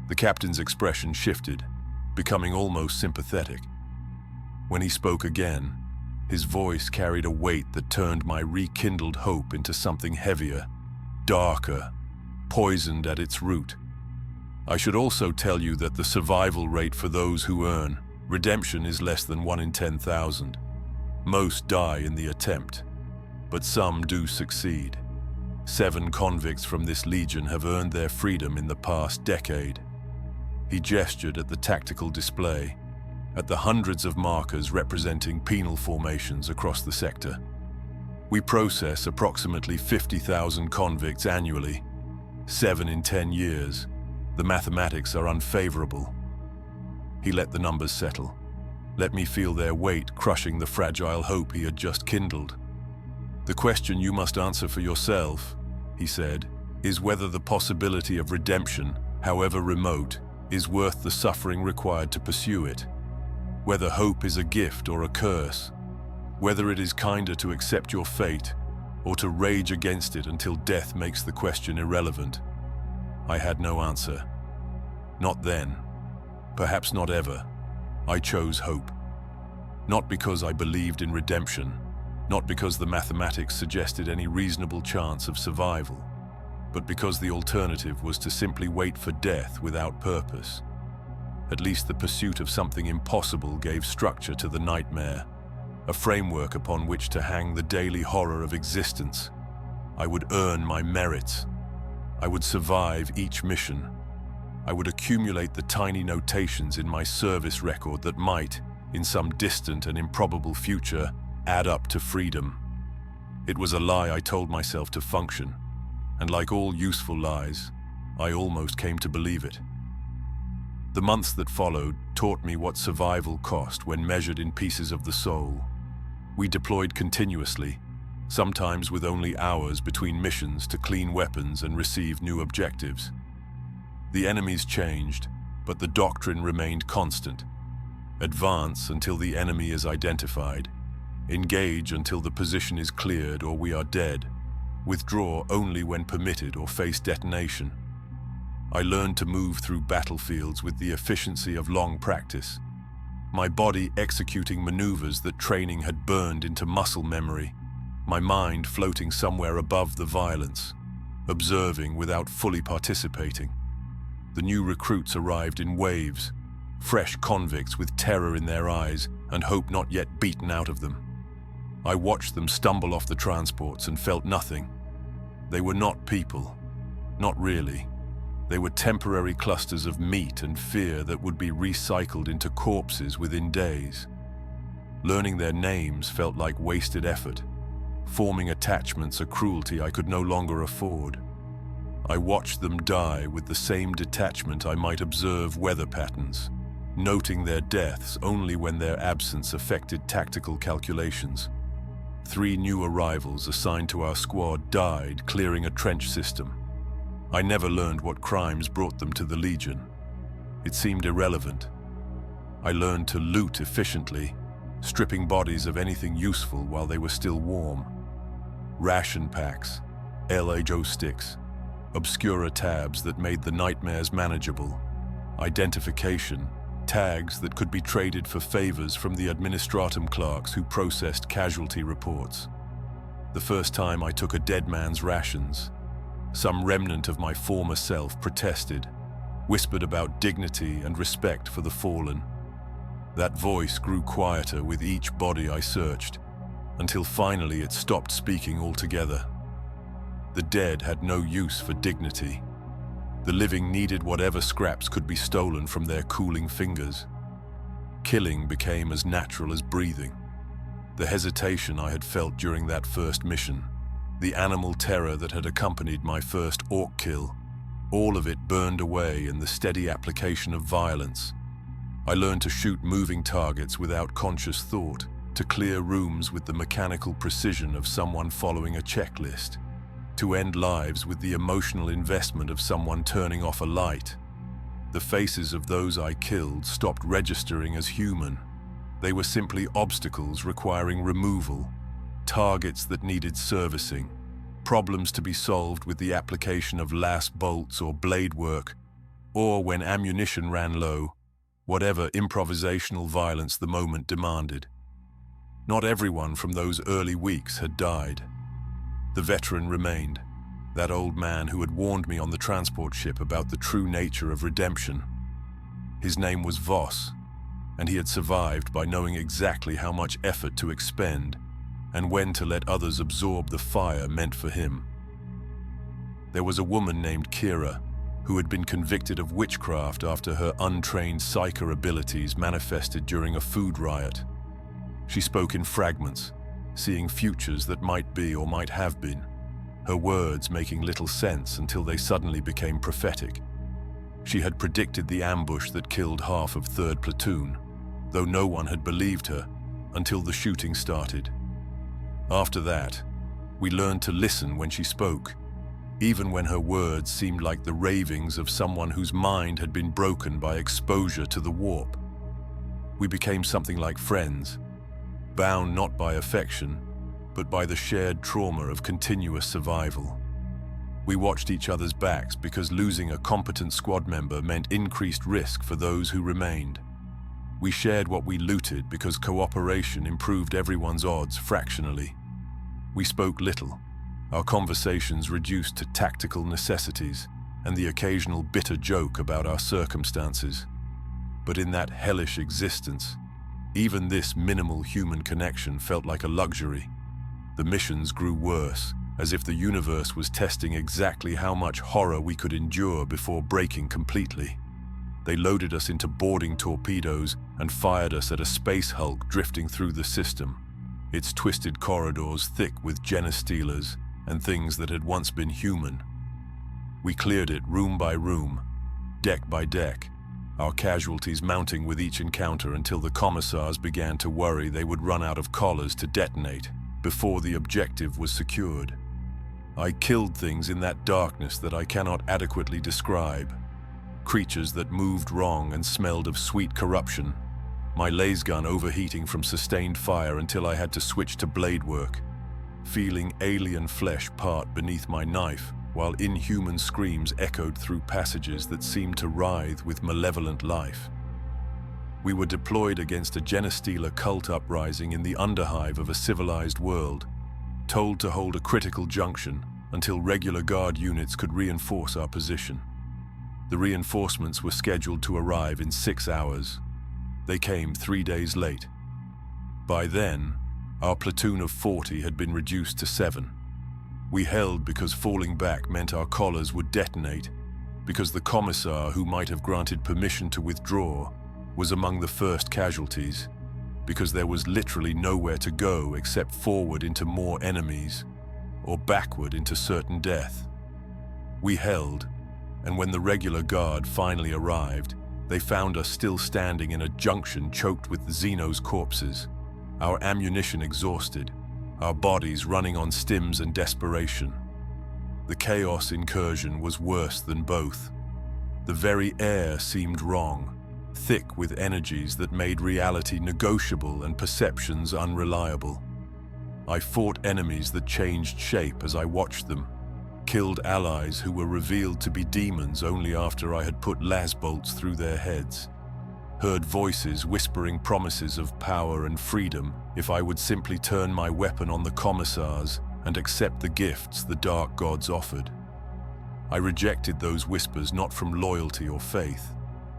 Speaker 1: The captain's expression shifted, becoming almost sympathetic. When he spoke again, his voice carried a weight that turned my rekindled hope into something heavier, darker, poisoned at its root. "I should also tell you that the survival rate for those who earn redemption is less than 1 in 10,000. Most die in the attempt, but some do succeed. 7 convicts from this legion have earned their freedom in the past decade." He gestured at the tactical display, at the hundreds of markers representing penal formations across the sector. "We process approximately 50,000 convicts annually, 7 in 10 years. The mathematics are unfavorable." He let the numbers settle, let me feel their weight crushing the fragile hope he had just kindled. "The question you must answer for yourself," he said, "is whether the possibility of redemption, however remote, is worth the suffering required to pursue it. Whether hope is a gift or a curse. Whether it is kinder to accept your fate or to rage against it until death makes the question irrelevant." I had no answer. Not then. Perhaps not ever. I chose hope. Not because I believed in redemption, not because the mathematics suggested any reasonable chance of survival, but because the alternative was to simply wait for death without purpose. At least the pursuit of something impossible gave structure to the nightmare, a framework upon which to hang the daily horror of existence. I would earn my merits. I would survive each mission. I would accumulate the tiny notations in my service record that might, in some distant and improbable future, add up to freedom. It was a lie I told myself to function, and like all useful lies, I almost came to believe it. The months that followed taught me what survival cost when measured in pieces of the soul. We deployed continuously, sometimes with only hours between missions to clean weapons and receive new objectives. The enemies changed, but the doctrine remained constant. Advance until the enemy is identified. Engage until the position is cleared or we are dead. Withdraw only when permitted or face detonation. I learned to move through battlefields with the efficiency of long practice, my body executing maneuvers that training had burned into muscle memory, my mind floating somewhere above the violence, observing without fully participating. The new recruits arrived in waves, fresh convicts with terror in their eyes and hope not yet beaten out of them. I watched them stumble off the transports and felt nothing. They were not people, not really. They were temporary clusters of meat and fear that would be recycled into corpses within days. Learning their names felt like wasted effort, forming attachments a cruelty I could no longer afford. I watched them die with the same detachment I might observe weather patterns, noting their deaths only when their absence affected tactical calculations. 3 new arrivals assigned to our squad died clearing a trench system. I never learned what crimes brought them to the Legion. It seemed irrelevant. I learned to loot efficiently, stripping bodies of anything useful while they were still warm. Ration packs, LHO sticks, obscura tabs that made the nightmares manageable, identification, tags that could be traded for favors from the administratum clerks who processed casualty reports. The first time I took a dead man's rations, some remnant of my former self protested, whispered about dignity and respect for the fallen. That voice grew quieter with each body I searched, until finally it stopped speaking altogether. The dead had no use for dignity. The living needed whatever scraps could be stolen from their cooling fingers. Killing became as natural as breathing. The hesitation I had felt during that first mission, the animal terror that had accompanied my first orc kill, all of it burned away in the steady application of violence. I learned to shoot moving targets without conscious thought, to clear rooms with the mechanical precision of someone following a checklist, to end lives with the emotional investment of someone turning off a light. The faces of those I killed stopped registering as human. They were simply obstacles requiring removal, targets that needed servicing, problems to be solved with the application of last bolts or blade work, or when ammunition ran low, whatever improvisational violence the moment demanded. Not everyone from those early weeks had died. The veteran remained, that old man who had warned me on the transport ship about the true nature of redemption. His name was Voss, and he had survived by knowing exactly how much effort to expend and when to let others absorb the fire meant for him. There was a woman named Kira, who had been convicted of witchcraft after her untrained psyker abilities manifested during a food riot. She spoke in fragments, seeing futures that might be or might have been, her words making little sense until they suddenly became prophetic. She had predicted the ambush that killed half of 3rd Platoon, though no one had believed her until the shooting started. After that, we learned to listen when she spoke, even when her words seemed like the ravings of someone whose mind had been broken by exposure to the warp. We became something like friends, bound not by affection, but by the shared trauma of continuous survival. We watched each other's backs because losing a competent squad member meant increased risk for those who remained. We shared what we looted because cooperation improved everyone's odds fractionally. We spoke little, our conversations reduced to tactical necessities and the occasional bitter joke about our circumstances. But in that hellish existence, even this minimal human connection felt like a luxury. The missions grew worse, as if the universe was testing exactly how much horror we could endure before breaking completely. They loaded us into boarding torpedoes and fired us at a space hulk drifting through the system, its twisted corridors thick with genestealers and things that had once been human. We cleared it room by room, deck by deck, our casualties mounting with each encounter until the commissars began to worry they would run out of collars to detonate before the objective was secured. I killed things in that darkness that I cannot adequately describe. Creatures that moved wrong and smelled of sweet corruption. My laser gun overheating from sustained fire until I had to switch to blade work. Feeling alien flesh part beneath my knife, while inhuman screams echoed through passages that seemed to writhe with malevolent life. We were deployed against a genestealer cult uprising in the underhive of a civilized world, told to hold a critical junction until regular guard units could reinforce our position. The reinforcements were scheduled to arrive in 6 hours. They came 3 days late. By then, our platoon of 40 had been reduced to 7. We held because falling back meant our collars would detonate, because the commissar who might have granted permission to withdraw was among the first casualties, because there was literally nowhere to go except forward into more enemies, or backward into certain death. We held, and when the regular guard finally arrived, they found us still standing in a junction choked with Xeno's corpses, our ammunition exhausted, our bodies running on stims and desperation. The chaos incursion was worse than both. The very air seemed wrong, thick with energies that made reality negotiable and perceptions unreliable. I fought enemies that changed shape as I watched them, killed allies who were revealed to be demons only after I had put las bolts through their heads, heard voices whispering promises of power and freedom if I would simply turn my weapon on the commissars and accept the gifts the dark gods offered. I rejected those whispers not from loyalty or faith,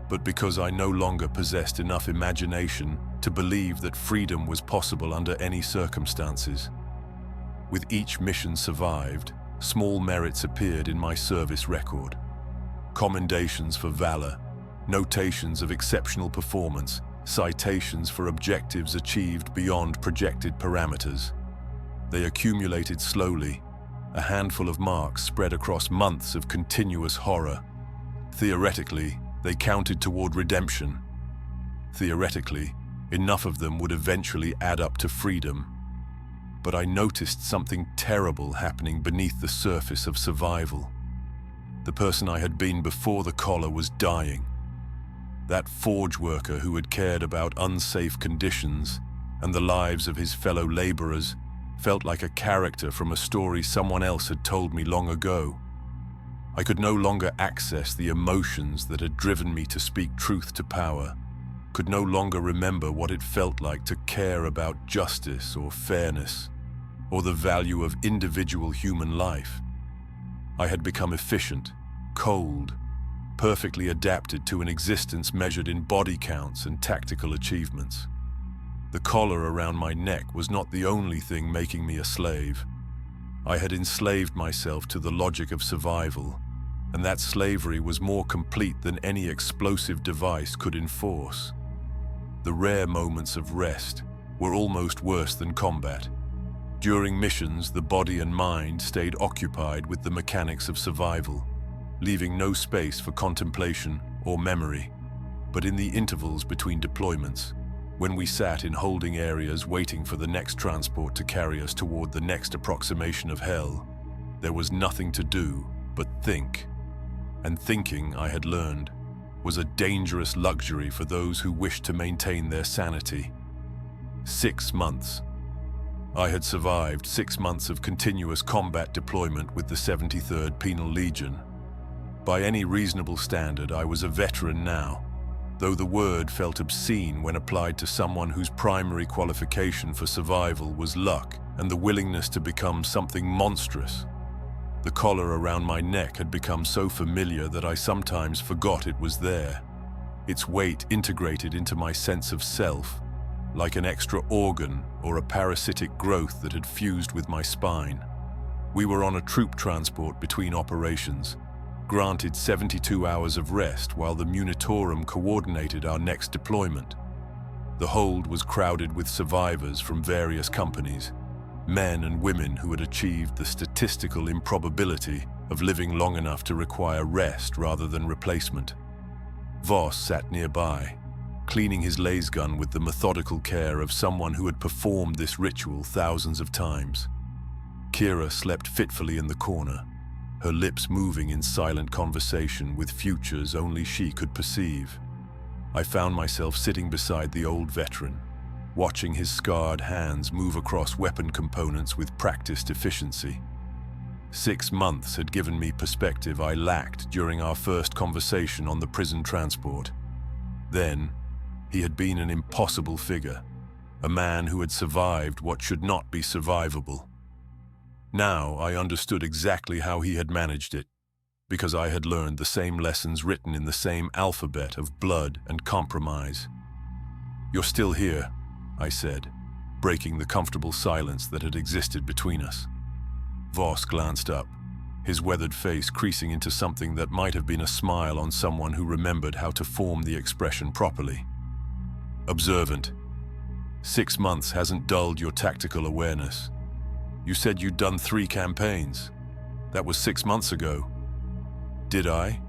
Speaker 1: but because I no longer possessed enough imagination to believe that freedom was possible under any circumstances. With each mission survived, small merits appeared in my service record. Commendations for valor, notations of exceptional performance, citations for objectives achieved beyond projected parameters. They accumulated slowly, a handful of marks spread across months of continuous horror. Theoretically, they counted toward redemption. Theoretically, enough of them would eventually add up to freedom. But I noticed something terrible happening beneath the surface of survival. The person I had been before the collar was dying. That forge worker who had cared about unsafe conditions and the lives of his fellow laborers felt like a character from a story someone else had told me long ago. I could no longer access the emotions that had driven me to speak truth to power, could no longer remember what it felt like to care about justice or fairness, or the value of individual human life. I had become efficient, cold, perfectly adapted to an existence measured in body counts and tactical achievements. The collar around my neck was not the only thing making me a slave. I had enslaved myself to the logic of survival, and that slavery was more complete than any explosive device could enforce. The rare moments of rest were almost worse than combat. During missions, the body and mind stayed occupied with the mechanics of survival, leaving no space for contemplation or memory. But in the intervals between deployments, when we sat in holding areas waiting for the next transport to carry us toward the next approximation of hell, there was nothing to do but think. And thinking, I had learned, was a dangerous luxury for those who wished to maintain their sanity. 6 months. I had survived 6 months of continuous combat deployment with the 73rd Penal Legion. By any reasonable standard, I was a veteran now. though the word felt obscene when applied to someone whose primary qualification for survival was luck and the willingness to become something monstrous. The collar around my neck had become so familiar that I sometimes forgot it was there. Its weight integrated into my sense of self, like an extra organ or a parasitic growth that had fused with my spine. We were on a troop transport between operations, granted 72 hours of rest while the Munitorum coordinated our next deployment. The hold was crowded with survivors from various companies, men and women who had achieved the statistical improbability of living long enough to require rest rather than replacement. Voss sat nearby, cleaning his lasgun with the methodical care of someone who had performed this ritual thousands of times. Kira slept fitfully in the corner, her lips moving in silent conversation with futures only she could perceive. I found myself sitting beside the old veteran, watching his scarred hands move across weapon components with practiced efficiency. 6 months had given me perspective I lacked during our first conversation on the prison transport. Then, he had been an impossible figure, a man who had survived what should not be survivable. Now I understood exactly how he had managed it, because I had learned the same lessons written in the same alphabet of blood and compromise. "You're still here," I said, breaking the comfortable silence that had existed between us. Voss glanced up, his weathered face creasing into something that might have been a smile on someone who remembered how to form the expression properly. "Observant. 6 months hasn't dulled your tactical awareness. You said you'd done 3 campaigns. That was 6 months ago." "Did I?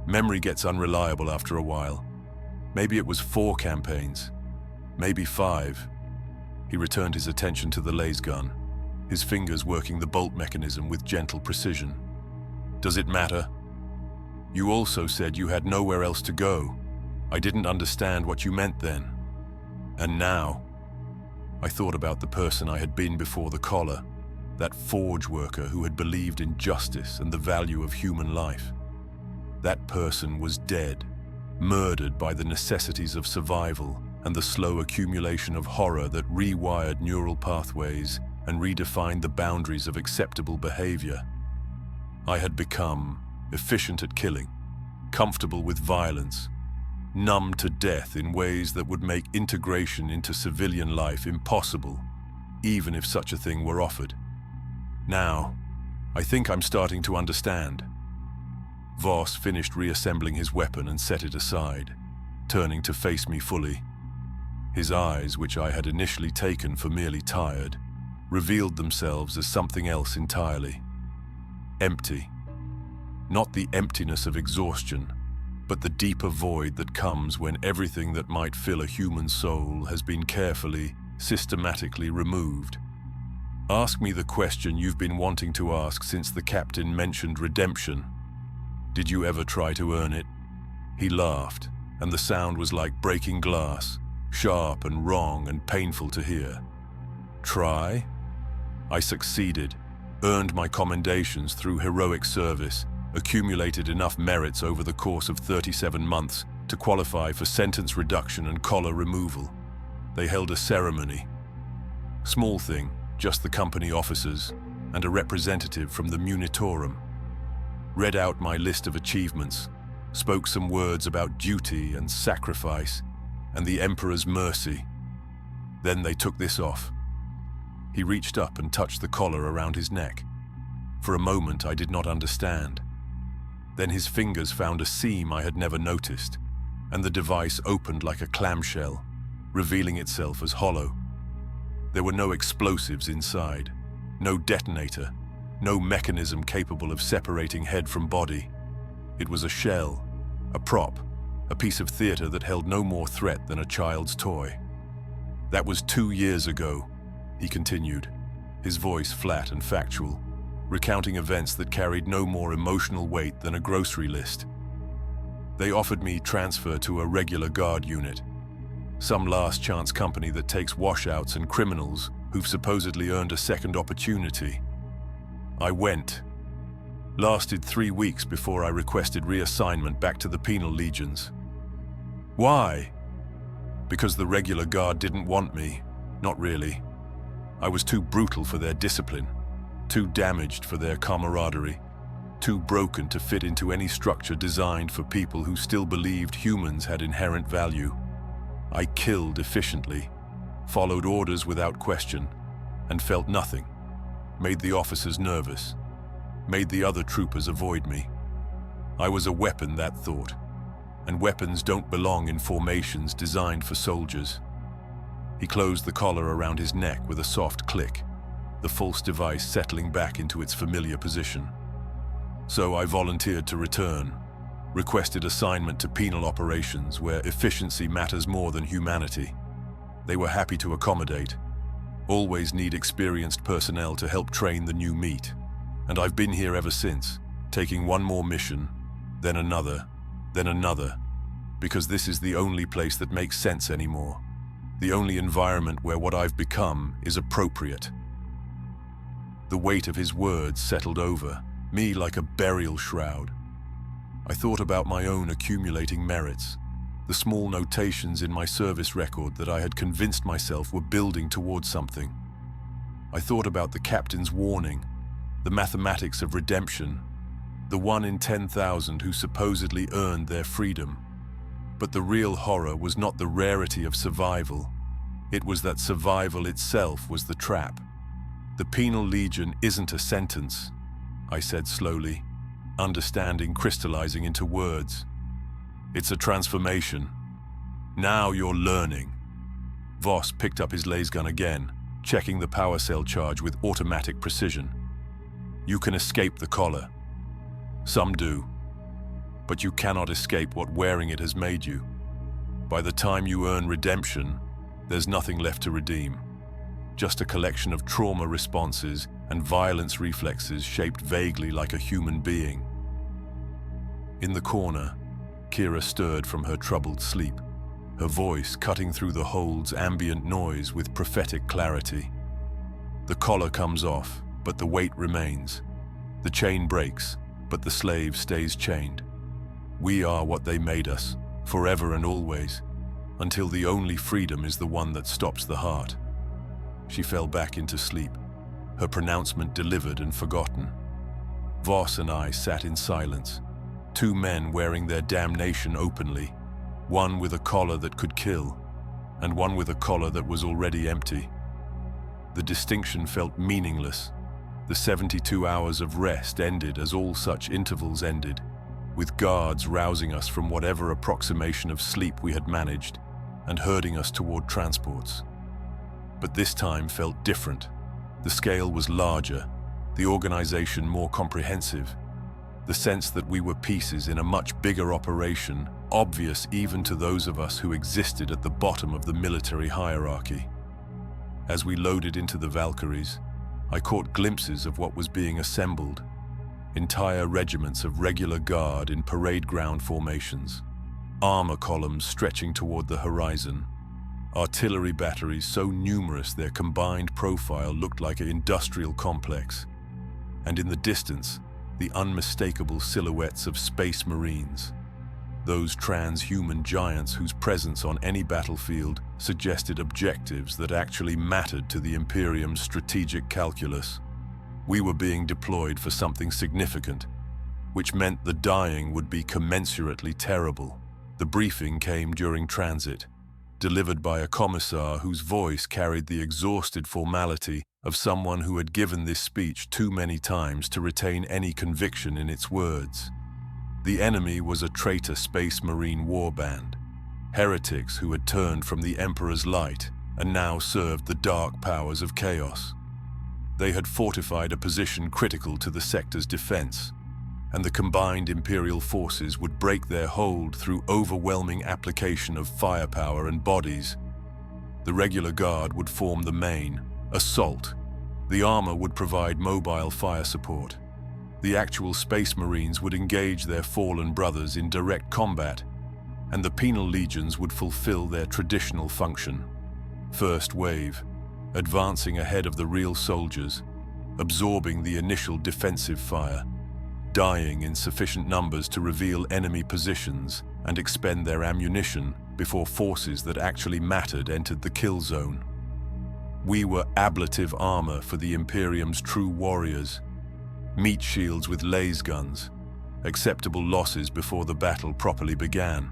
Speaker 1: Memory gets unreliable after a while. Maybe it was 4 campaigns. Maybe 5. He returned his attention to the lasgun, his fingers working the bolt mechanism with gentle precision. "Does it matter? You also said you had nowhere else to go. I didn't understand what you meant then. And now?" I thought about the person I had been before the collar, that forge worker who had believed in justice and the value of human life. That person was dead, murdered by the necessities of survival and the slow accumulation of horror that rewired neural pathways and redefined the boundaries of acceptable behavior. I had become efficient at killing, comfortable with violence, numb to death in ways that would make integration into civilian life impossible, even if such a thing were offered. Now, I think I'm starting to understand. Voss finished reassembling his weapon and set it aside, turning to face me fully. His eyes, which I had initially taken for merely tired, revealed themselves as something else entirely. Empty. Not the emptiness of exhaustion, but the deeper void that comes when everything that might fill a human soul has been carefully, systematically removed. "Ask me the question you've been wanting to ask since the captain mentioned redemption. Did you ever try to earn it?" He laughed, and the sound was like breaking glass, sharp and wrong and painful to hear. "Try?" I succeeded, earned my commendations through heroic service, accumulated enough merits over the course of 37 months to qualify for sentence reduction and collar removal. They held a ceremony. Small thing, just the company officers and a representative from the Munitorum. Read out my list of achievements, spoke some words about duty and sacrifice and the Emperor's mercy. Then they took this off. He reached up and touched the collar around his neck. For a moment I did not understand. Then his fingers found a seam I had never noticed, and the device opened like a clamshell, revealing itself as hollow. There were no explosives inside, no detonator, no mechanism capable of separating head from body. It was a shell, a prop, a piece of theater that held no more threat than a child's toy. "That was 2 years ago," he continued, his voice flat and factual, recounting events that carried no more emotional weight than a grocery list. "They offered me transfer to a regular guard unit, some last-chance company that takes washouts and criminals who've supposedly earned a second opportunity. I went. Lasted 3 weeks before I requested reassignment back to the Penal legions. Why? Because the regular guard didn't want me. Not really. I was too brutal for their discipline, too damaged for their camaraderie, too broken to fit into any structure designed for people who still believed humans had inherent value. I killed efficiently, followed orders without question, and felt nothing. Made the officers nervous, made the other troopers avoid me. I was a weapon, that thought, and weapons don't belong in formations designed for soldiers. He closed the collar around his neck with a soft click, the false device settling back into its familiar position. So I volunteered to return, requested assignment to penal operations where efficiency matters more than humanity. They were happy to accommodate. Always need experienced personnel to help train the new meat. And I've been here ever since, taking one more mission, then another, because this is the only place that makes sense anymore. The only environment where what I've become is appropriate. The weight of his words settled over me like a burial shroud. I thought about my own accumulating merits, the small notations in my service record that I had convinced myself were building towards something. I thought about the captain's warning, the mathematics of redemption, the 1 in 10,000 who supposedly earned their freedom. But the real horror was not the rarity of survival. It was that survival itself was the trap. The Penal Legion isn't a sentence, I said slowly, understanding crystallizing into words. It's a transformation. Now you're learning. Voss picked up his laser gun again, checking the power cell charge with automatic precision. You can escape the collar. Some do. But you cannot escape what wearing it has made you. By the time you earn redemption, there's nothing left to redeem. Just a collection of trauma responses and violence reflexes shaped vaguely like a human being. In the corner, Kira stirred from her troubled sleep, her voice cutting through the hold's ambient noise with prophetic clarity. The collar comes off, but the weight remains. The chain breaks, but the slave stays chained. We are what they made us, forever and always, until the only freedom is the one that stops the heart. She fell back into sleep, her pronouncement delivered and forgotten. Voss and I sat in silence, two men wearing their damnation openly, one with a collar that could kill, and one with a collar that was already empty. The distinction felt meaningless. The 72 hours of rest ended as all such intervals ended, with guards rousing us from whatever approximation of sleep we had managed and herding us toward transports. But this time felt different. The scale was larger, the organization more comprehensive, the sense that we were pieces in a much bigger operation, obvious even to those of us who existed at the bottom of the military hierarchy. As we loaded into the Valkyries, I caught glimpses of what was being assembled. Entire regiments of regular guard in parade ground formations, armor columns stretching toward the horizon, artillery batteries so numerous their combined profile looked like an industrial complex, and in the distance, the unmistakable silhouettes of space marines, those transhuman giants whose presence on any battlefield suggested objectives that actually mattered to the Imperium's strategic calculus. We were being deployed for something significant, which meant the dying would be commensurately terrible. The briefing came during transit, delivered by a commissar whose voice carried the exhausted formality of someone who had given this speech too many times to retain any conviction in its words. The enemy was a traitor Space Marine warband, heretics who had turned from the Emperor's light and now served the dark powers of chaos. They had fortified a position critical to the sector's defense, and the combined Imperial forces would break their hold through overwhelming application of firepower and bodies. The regular guard would form the main, assault. The armor would provide mobile fire support. The actual Space Marines would engage their fallen brothers in direct combat, and the Penal Legions would fulfill their traditional function. First wave, advancing ahead of the real soldiers, absorbing the initial defensive fire, dying in sufficient numbers to reveal enemy positions and expend their ammunition before forces that actually mattered entered the kill zone. We were ablative armor for the Imperium's true warriors, meat shields with laser guns, acceptable losses before the battle properly began.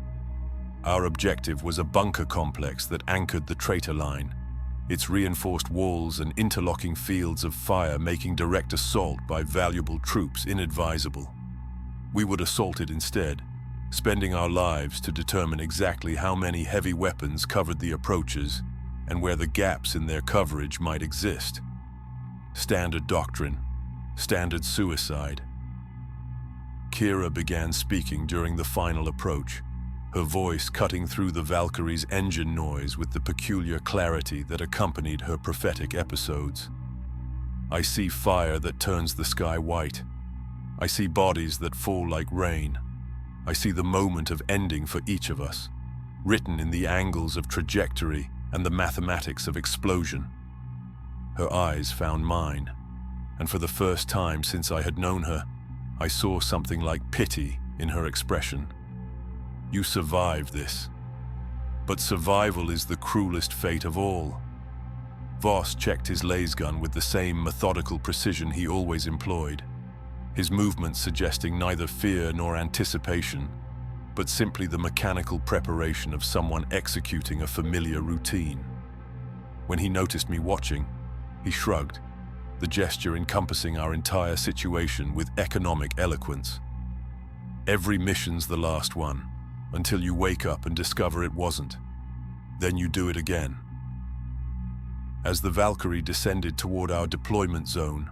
Speaker 1: Our objective was a bunker complex that anchored the traitor line, its reinforced walls and interlocking fields of fire making direct assault by valuable troops inadvisable. We would assault it instead, spending our lives to determine exactly how many heavy weapons covered the approaches and where the gaps in their coverage might exist. Standard doctrine, standard suicide. Kira began speaking during the final approach, her voice cutting through the Valkyrie's engine noise with the peculiar clarity that accompanied her prophetic episodes. I see fire that turns the sky white. I see bodies that fall like rain. I see the moment of ending for each of us, written in the angles of trajectory and the mathematics of explosion. Her eyes found mine, and for the first time since I had known her, I saw something like pity in her expression. You survived this. But survival is the cruelest fate of all. Voss checked his laser gun with the same methodical precision he always employed, his movements suggesting neither fear nor anticipation, but simply the mechanical preparation of someone executing a familiar routine. When he noticed me watching, he shrugged, the gesture encompassing our entire situation with economic eloquence. Every mission's the last one, until you wake up and discover it wasn't. Then you do it again. As the Valkyrie descended toward our deployment zone,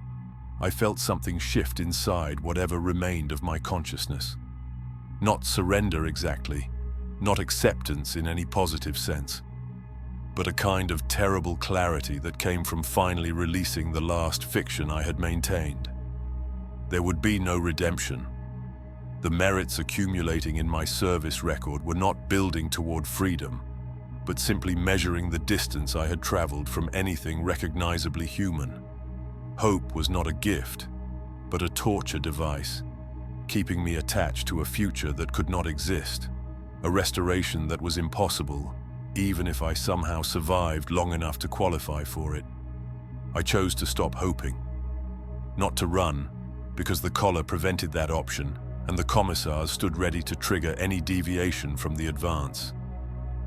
Speaker 1: I felt something shift inside whatever remained of my consciousness. Not surrender exactly, not acceptance in any positive sense, but a kind of terrible clarity that came from finally releasing the last fiction I had maintained. There would be no redemption. The merits accumulating in my service record were not building toward freedom, but simply measuring the distance I had traveled from anything recognizably human. Hope was not a gift, but a torture device, keeping me attached to a future that could not exist, a restoration that was impossible, even if I somehow survived long enough to qualify for it. I chose to stop hoping. Not to run, because the collar prevented that option, and the commissars stood ready to trigger any deviation from the advance.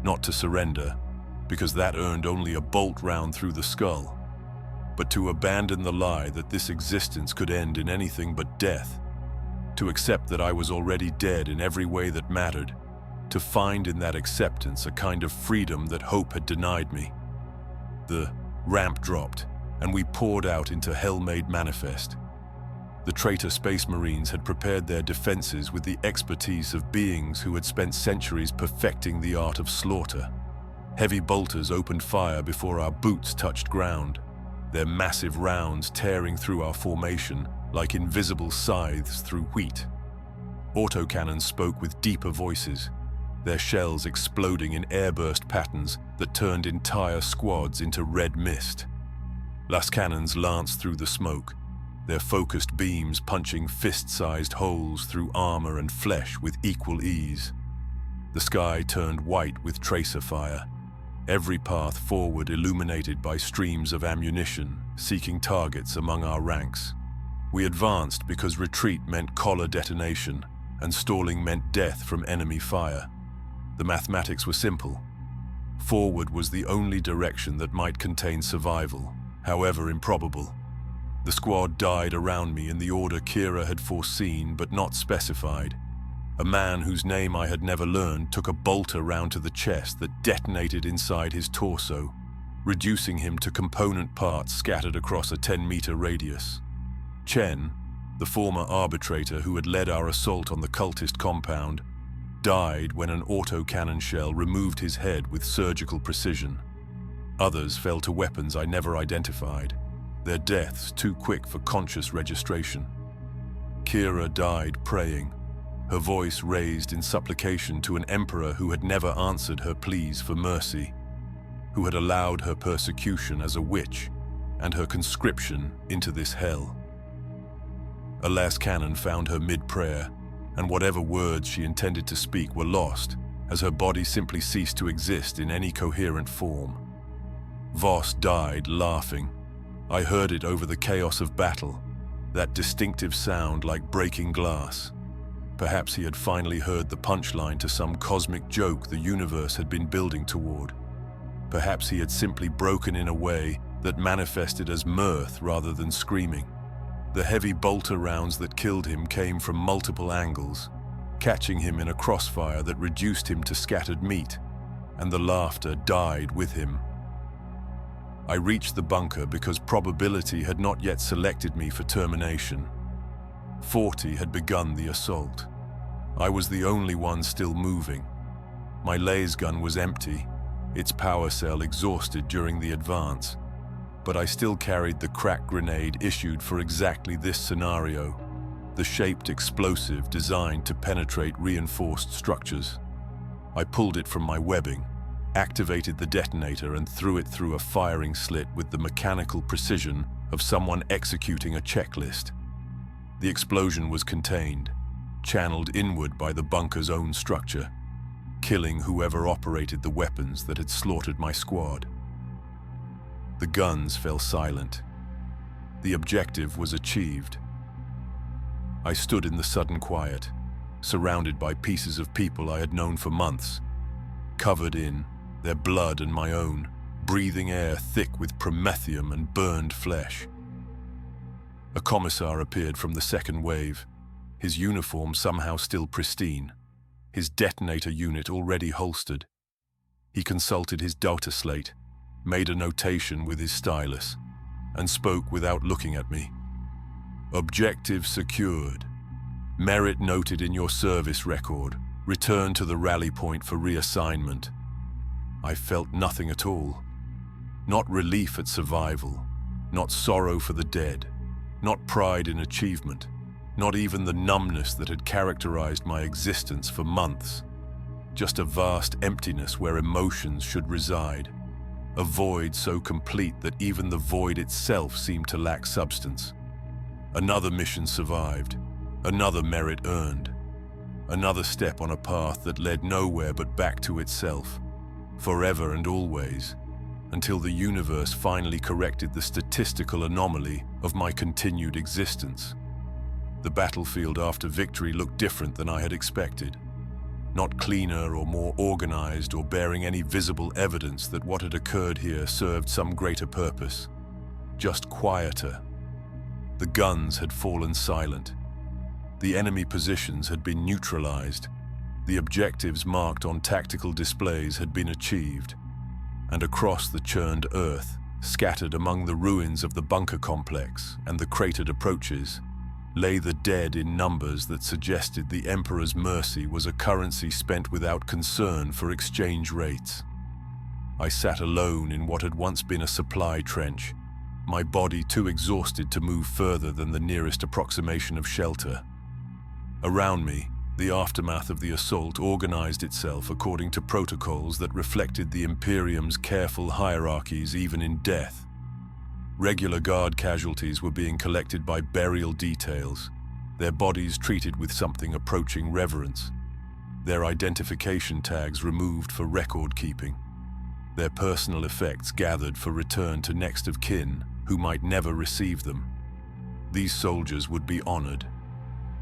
Speaker 1: Not to surrender, because that earned only a bolt round through the skull, but to abandon the lie that this existence could end in anything but death, to accept that I was already dead in every way that mattered, to find in that acceptance a kind of freedom that hope had denied me. The ramp dropped, and we poured out into hell-made manifest. The traitor Space Marines had prepared their defenses with the expertise of beings who had spent centuries perfecting the art of slaughter. Heavy bolters opened fire before our boots touched ground, their massive rounds tearing through our formation like invisible scythes through wheat. Autocannons spoke with deeper voices, their shells exploding in airburst patterns that turned entire squads into red mist. Las cannons lanced through the smoke, their focused beams punching fist-sized holes through armor and flesh with equal ease. The sky turned white with tracer fire, every path forward illuminated by streams of ammunition, seeking targets among our ranks. We advanced because retreat meant collar detonation, and stalling meant death from enemy fire. The mathematics were simple. Forward was the only direction that might contain survival, however improbable. The squad died around me in the order Kira had foreseen but not specified. A man whose name I had never learned took a bolter round to the chest that detonated inside his torso, reducing him to component parts scattered across a 10-meter radius. Chen, the former arbitrator who had led our assault on the cultist compound, died when an autocannon shell removed his head with surgical precision. Others fell to weapons I never identified, their deaths too quick for conscious registration. Kira died praying, her voice raised in supplication to an emperor who had never answered her pleas for mercy, who had allowed her persecution as a witch and her conscription into this hell. A las cannon found her mid-prayer, and whatever words she intended to speak were lost as her body simply ceased to exist in any coherent form. Voss died laughing. I heard it over the chaos of battle, that distinctive sound like breaking glass. Perhaps he had finally heard the punchline to some cosmic joke the universe had been building toward. Perhaps he had simply broken in a way that manifested as mirth rather than screaming. The heavy bolter rounds that killed him came from multiple angles, catching him in a crossfire that reduced him to scattered meat, and the laughter died with him. I reached the bunker because probability had not yet selected me for termination. 40 had begun the assault. I was the only one still moving. My laser gun was empty, its power cell exhausted during the advance, but I still carried the crack grenade issued for exactly this scenario, the shaped explosive designed to penetrate reinforced structures. I pulled it from my webbing, activated the detonator and threw it through a firing slit with the mechanical precision of someone executing a checklist. The explosion was contained, channeled inward by the bunker's own structure, killing whoever operated the weapons that had slaughtered my squad. The guns fell silent. The objective was achieved. I stood in the sudden quiet, surrounded by pieces of people I had known for months, covered in their blood and my own, breathing air thick with promethium and burned flesh. A commissar appeared from the second wave, his uniform somehow still pristine, his detonator unit already holstered. He consulted his data slate, made a notation with his stylus, and spoke without looking at me. Objective secured. Merit noted in your service record. Return to the rally point for reassignment. I felt nothing at all. Not relief at survival, not sorrow for the dead, not pride in achievement, not even the numbness that had characterized my existence for months. Just a vast emptiness where emotions should reside. A void so complete that even the void itself seemed to lack substance. Another mission survived, another merit earned, another step on a path that led nowhere but back to itself, forever and always, until the universe finally corrected the statistical anomaly of my continued existence. The battlefield after victory looked different than I had expected. Not cleaner or more organized or bearing any visible evidence that what had occurred here served some greater purpose. Just quieter. The guns had fallen silent. The enemy positions had been neutralized. The objectives marked on tactical displays had been achieved. And across the churned earth, scattered among the ruins of the bunker complex and the cratered approaches, lay the dead in numbers that suggested the Emperor's mercy was a currency spent without concern for exchange rates. I sat alone in what had once been a supply trench, my body too exhausted to move further than the nearest approximation of shelter. Around me, the aftermath of the assault organized itself according to protocols that reflected the Imperium's careful hierarchies even in death. Regular guard casualties were being collected by burial details, their bodies treated with something approaching reverence, their identification tags removed for record keeping, their personal effects gathered for return to next of kin who might never receive them. These soldiers would be honored.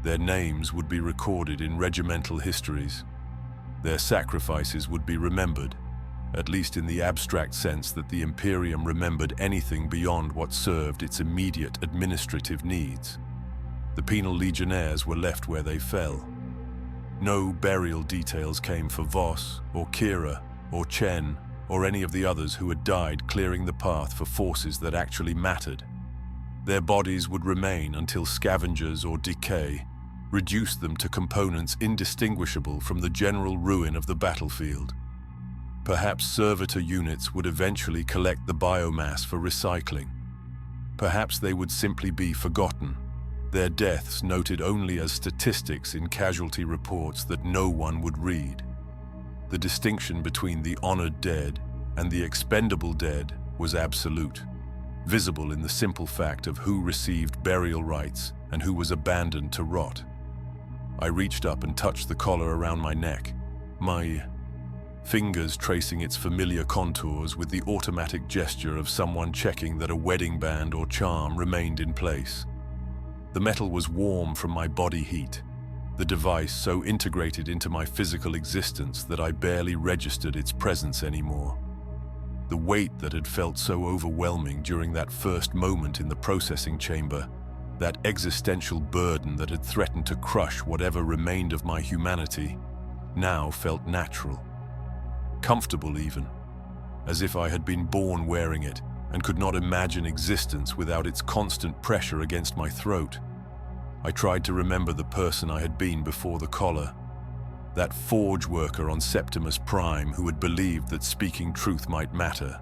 Speaker 1: Their names would be recorded in regimental histories. Their sacrifices would be remembered, at least in the abstract sense that the Imperium remembered anything beyond what served its immediate administrative needs. The Penal legionnaires were left where they fell. No burial details came for Voss, or Kira, or Chen, or any of the others who had died clearing the path for forces that actually mattered. Their bodies would remain until scavengers or decay reduced them to components indistinguishable from the general ruin of the battlefield. Perhaps servitor units would eventually collect the biomass for recycling. Perhaps they would simply be forgotten, their deaths noted only as statistics in casualty reports that no one would read. The distinction between the honored dead and the expendable dead was absolute, visible in the simple fact of who received burial rites and who was abandoned to rot. I reached up and touched the collar around my neck. My fingers tracing its familiar contours with the automatic gesture of someone checking that a wedding band or charm remained in place. The metal was warm from my body heat, the device so integrated into my physical existence that I barely registered its presence anymore. The weight that had felt so overwhelming during that first moment in the processing chamber, that existential burden that had threatened to crush whatever remained of my humanity, now felt natural. Comfortable even, as if I had been born wearing it and could not imagine existence without its constant pressure against my throat. I tried to remember the person I had been before the collar, that forge worker on Septimus Prime who had believed that speaking truth might matter,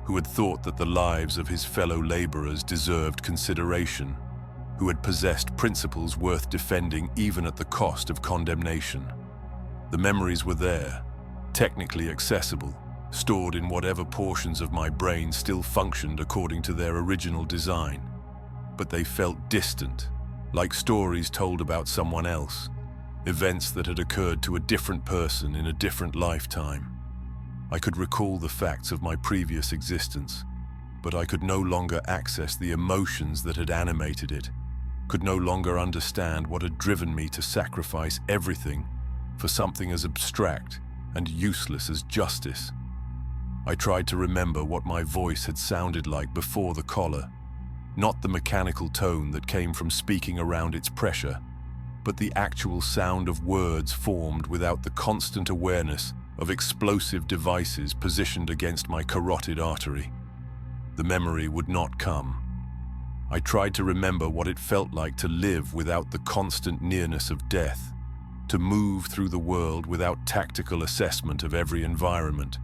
Speaker 1: who had thought that the lives of his fellow laborers deserved consideration, who had possessed principles worth defending even at the cost of condemnation. The memories were there, technically accessible, stored in whatever portions of my brain still functioned according to their original design. But they felt distant, like stories told about someone else, events that had occurred to a different person in a different lifetime. I could recall the facts of my previous existence, but I could no longer access the emotions that had animated it, could no longer understand what had driven me to sacrifice everything for something as abstract and useless as justice. I tried to remember what my voice had sounded like before the collar, not the mechanical tone that came from speaking around its pressure, but the actual sound of words formed without the constant awareness of explosive devices positioned against my carotid artery. The memory would not come. I tried to remember what it felt like to live without the constant nearness of death, to move through the world without tactical assessment of every environment,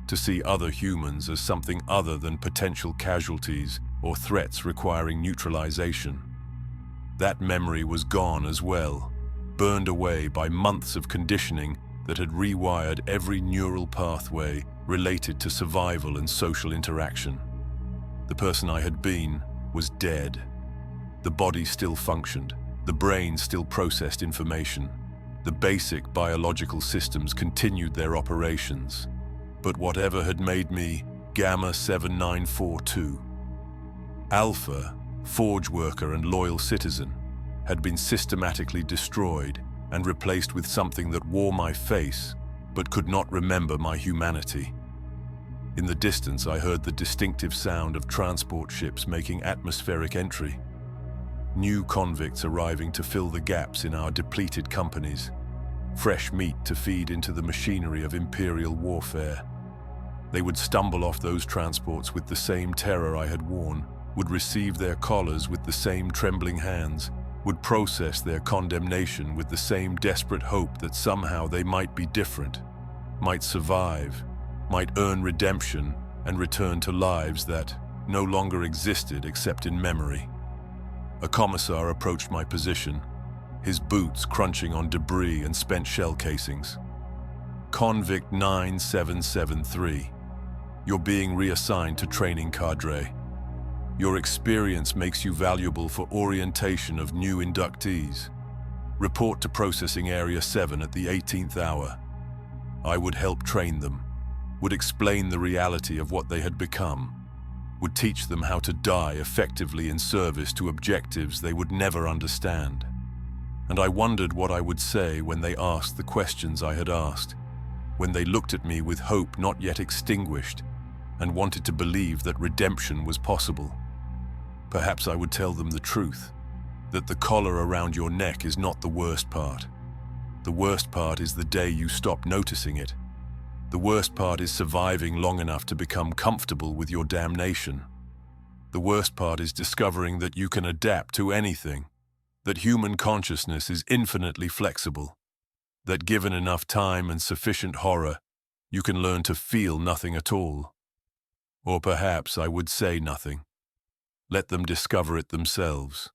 Speaker 1: to see other humans as something other than potential casualties or threats requiring neutralization. That memory was gone as well, burned away by months of conditioning that had rewired every neural pathway related to survival and social interaction. The person I had been was dead. The body still functioned, the brain still processed information, the basic biological systems continued their operations. But whatever had made me Gamma 7942, Alpha, forge worker and loyal citizen, had been systematically destroyed and replaced with something that wore my face but could not remember my humanity. In the distance, I heard the distinctive sound of transport ships making atmospheric entry. New convicts arriving to fill the gaps in our depleted companies. Fresh meat to feed into the machinery of imperial warfare. They would stumble off those transports with the same terror I had worn, would receive their collars with the same trembling hands, would process their condemnation with the same desperate hope that somehow they might be different, might survive, might earn redemption and return to lives that no longer existed except in memory. A commissar approached my position, his boots crunching on debris and spent shell casings. Convict 9773, you're being reassigned to training cadre. Your experience makes you valuable for orientation of new inductees. Report to Processing Area 7 at the 18th hour. I would help train them, would explain the reality of what they had become, would teach them how to die effectively in service to objectives they would never understand. And I wondered what I would say when they asked the questions I had asked, when they looked at me with hope not yet extinguished and wanted to believe that redemption was possible. Perhaps I would tell them the truth, that the collar around your neck is not the worst part. The worst part is the day you stop noticing it. The worst part is surviving long enough to become comfortable with your damnation. The worst part is discovering that you can adapt to anything, that human consciousness is infinitely flexible, that given enough time and sufficient horror, you can learn to feel nothing at all. Or perhaps I would say nothing. Let them discover it themselves.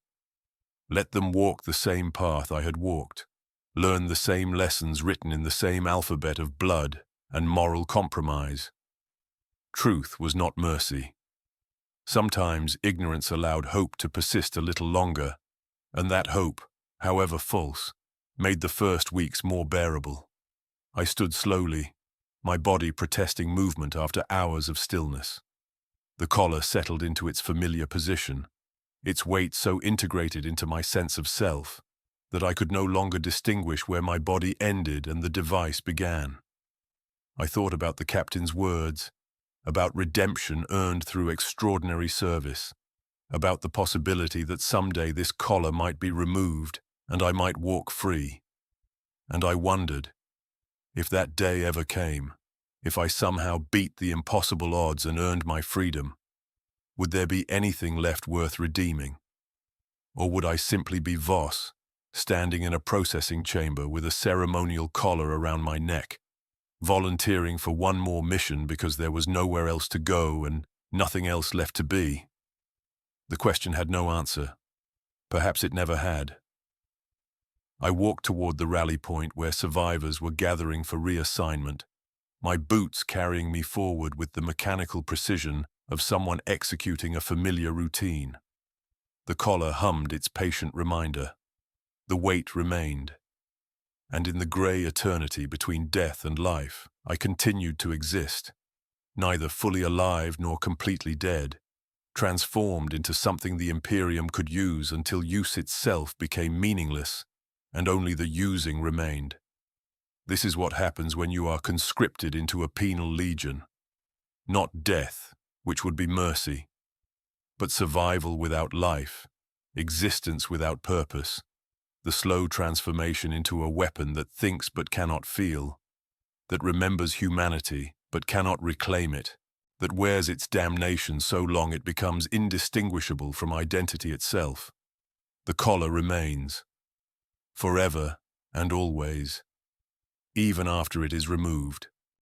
Speaker 1: Let them walk the same path I had walked, learn the same lessons written in the same alphabet of blood and moral compromise. Truth was not mercy. Sometimes ignorance allowed hope to persist a little longer, and that hope, however false, made the first weeks more bearable. I stood slowly, my body protesting movement after hours of stillness. The collar settled into its familiar position, its weight so integrated into my sense of self that I could no longer distinguish where my body ended and the device began. I thought about the captain's words, about redemption earned through extraordinary service, about the possibility that someday this collar might be removed and I might walk free. And I wondered, if that day ever came, if I somehow beat the impossible odds and earned my freedom, would there be anything left worth redeeming? Or would I simply be Voss, standing in a processing chamber with a ceremonial collar around my neck, volunteering for one more mission because there was nowhere else to go and nothing else left to be? The question had no answer. Perhaps it never had. I walked toward the rally point where survivors were gathering for reassignment, my boots carrying me forward with the mechanical precision of someone executing a familiar routine. The collar hummed its patient reminder. The weight remained. And in the grey eternity between death and life, I continued to exist, neither fully alive nor completely dead, transformed into something the Imperium could use until use itself became meaningless, and only the using remained. This is what happens when you are conscripted into a penal legion. Not death, which would be mercy, but survival without life, existence without purpose, the slow transformation into a weapon that thinks but cannot feel, that remembers humanity but cannot reclaim it, that wears its damnation so long it becomes indistinguishable from identity itself. The collar remains, forever and always, even after it is removed.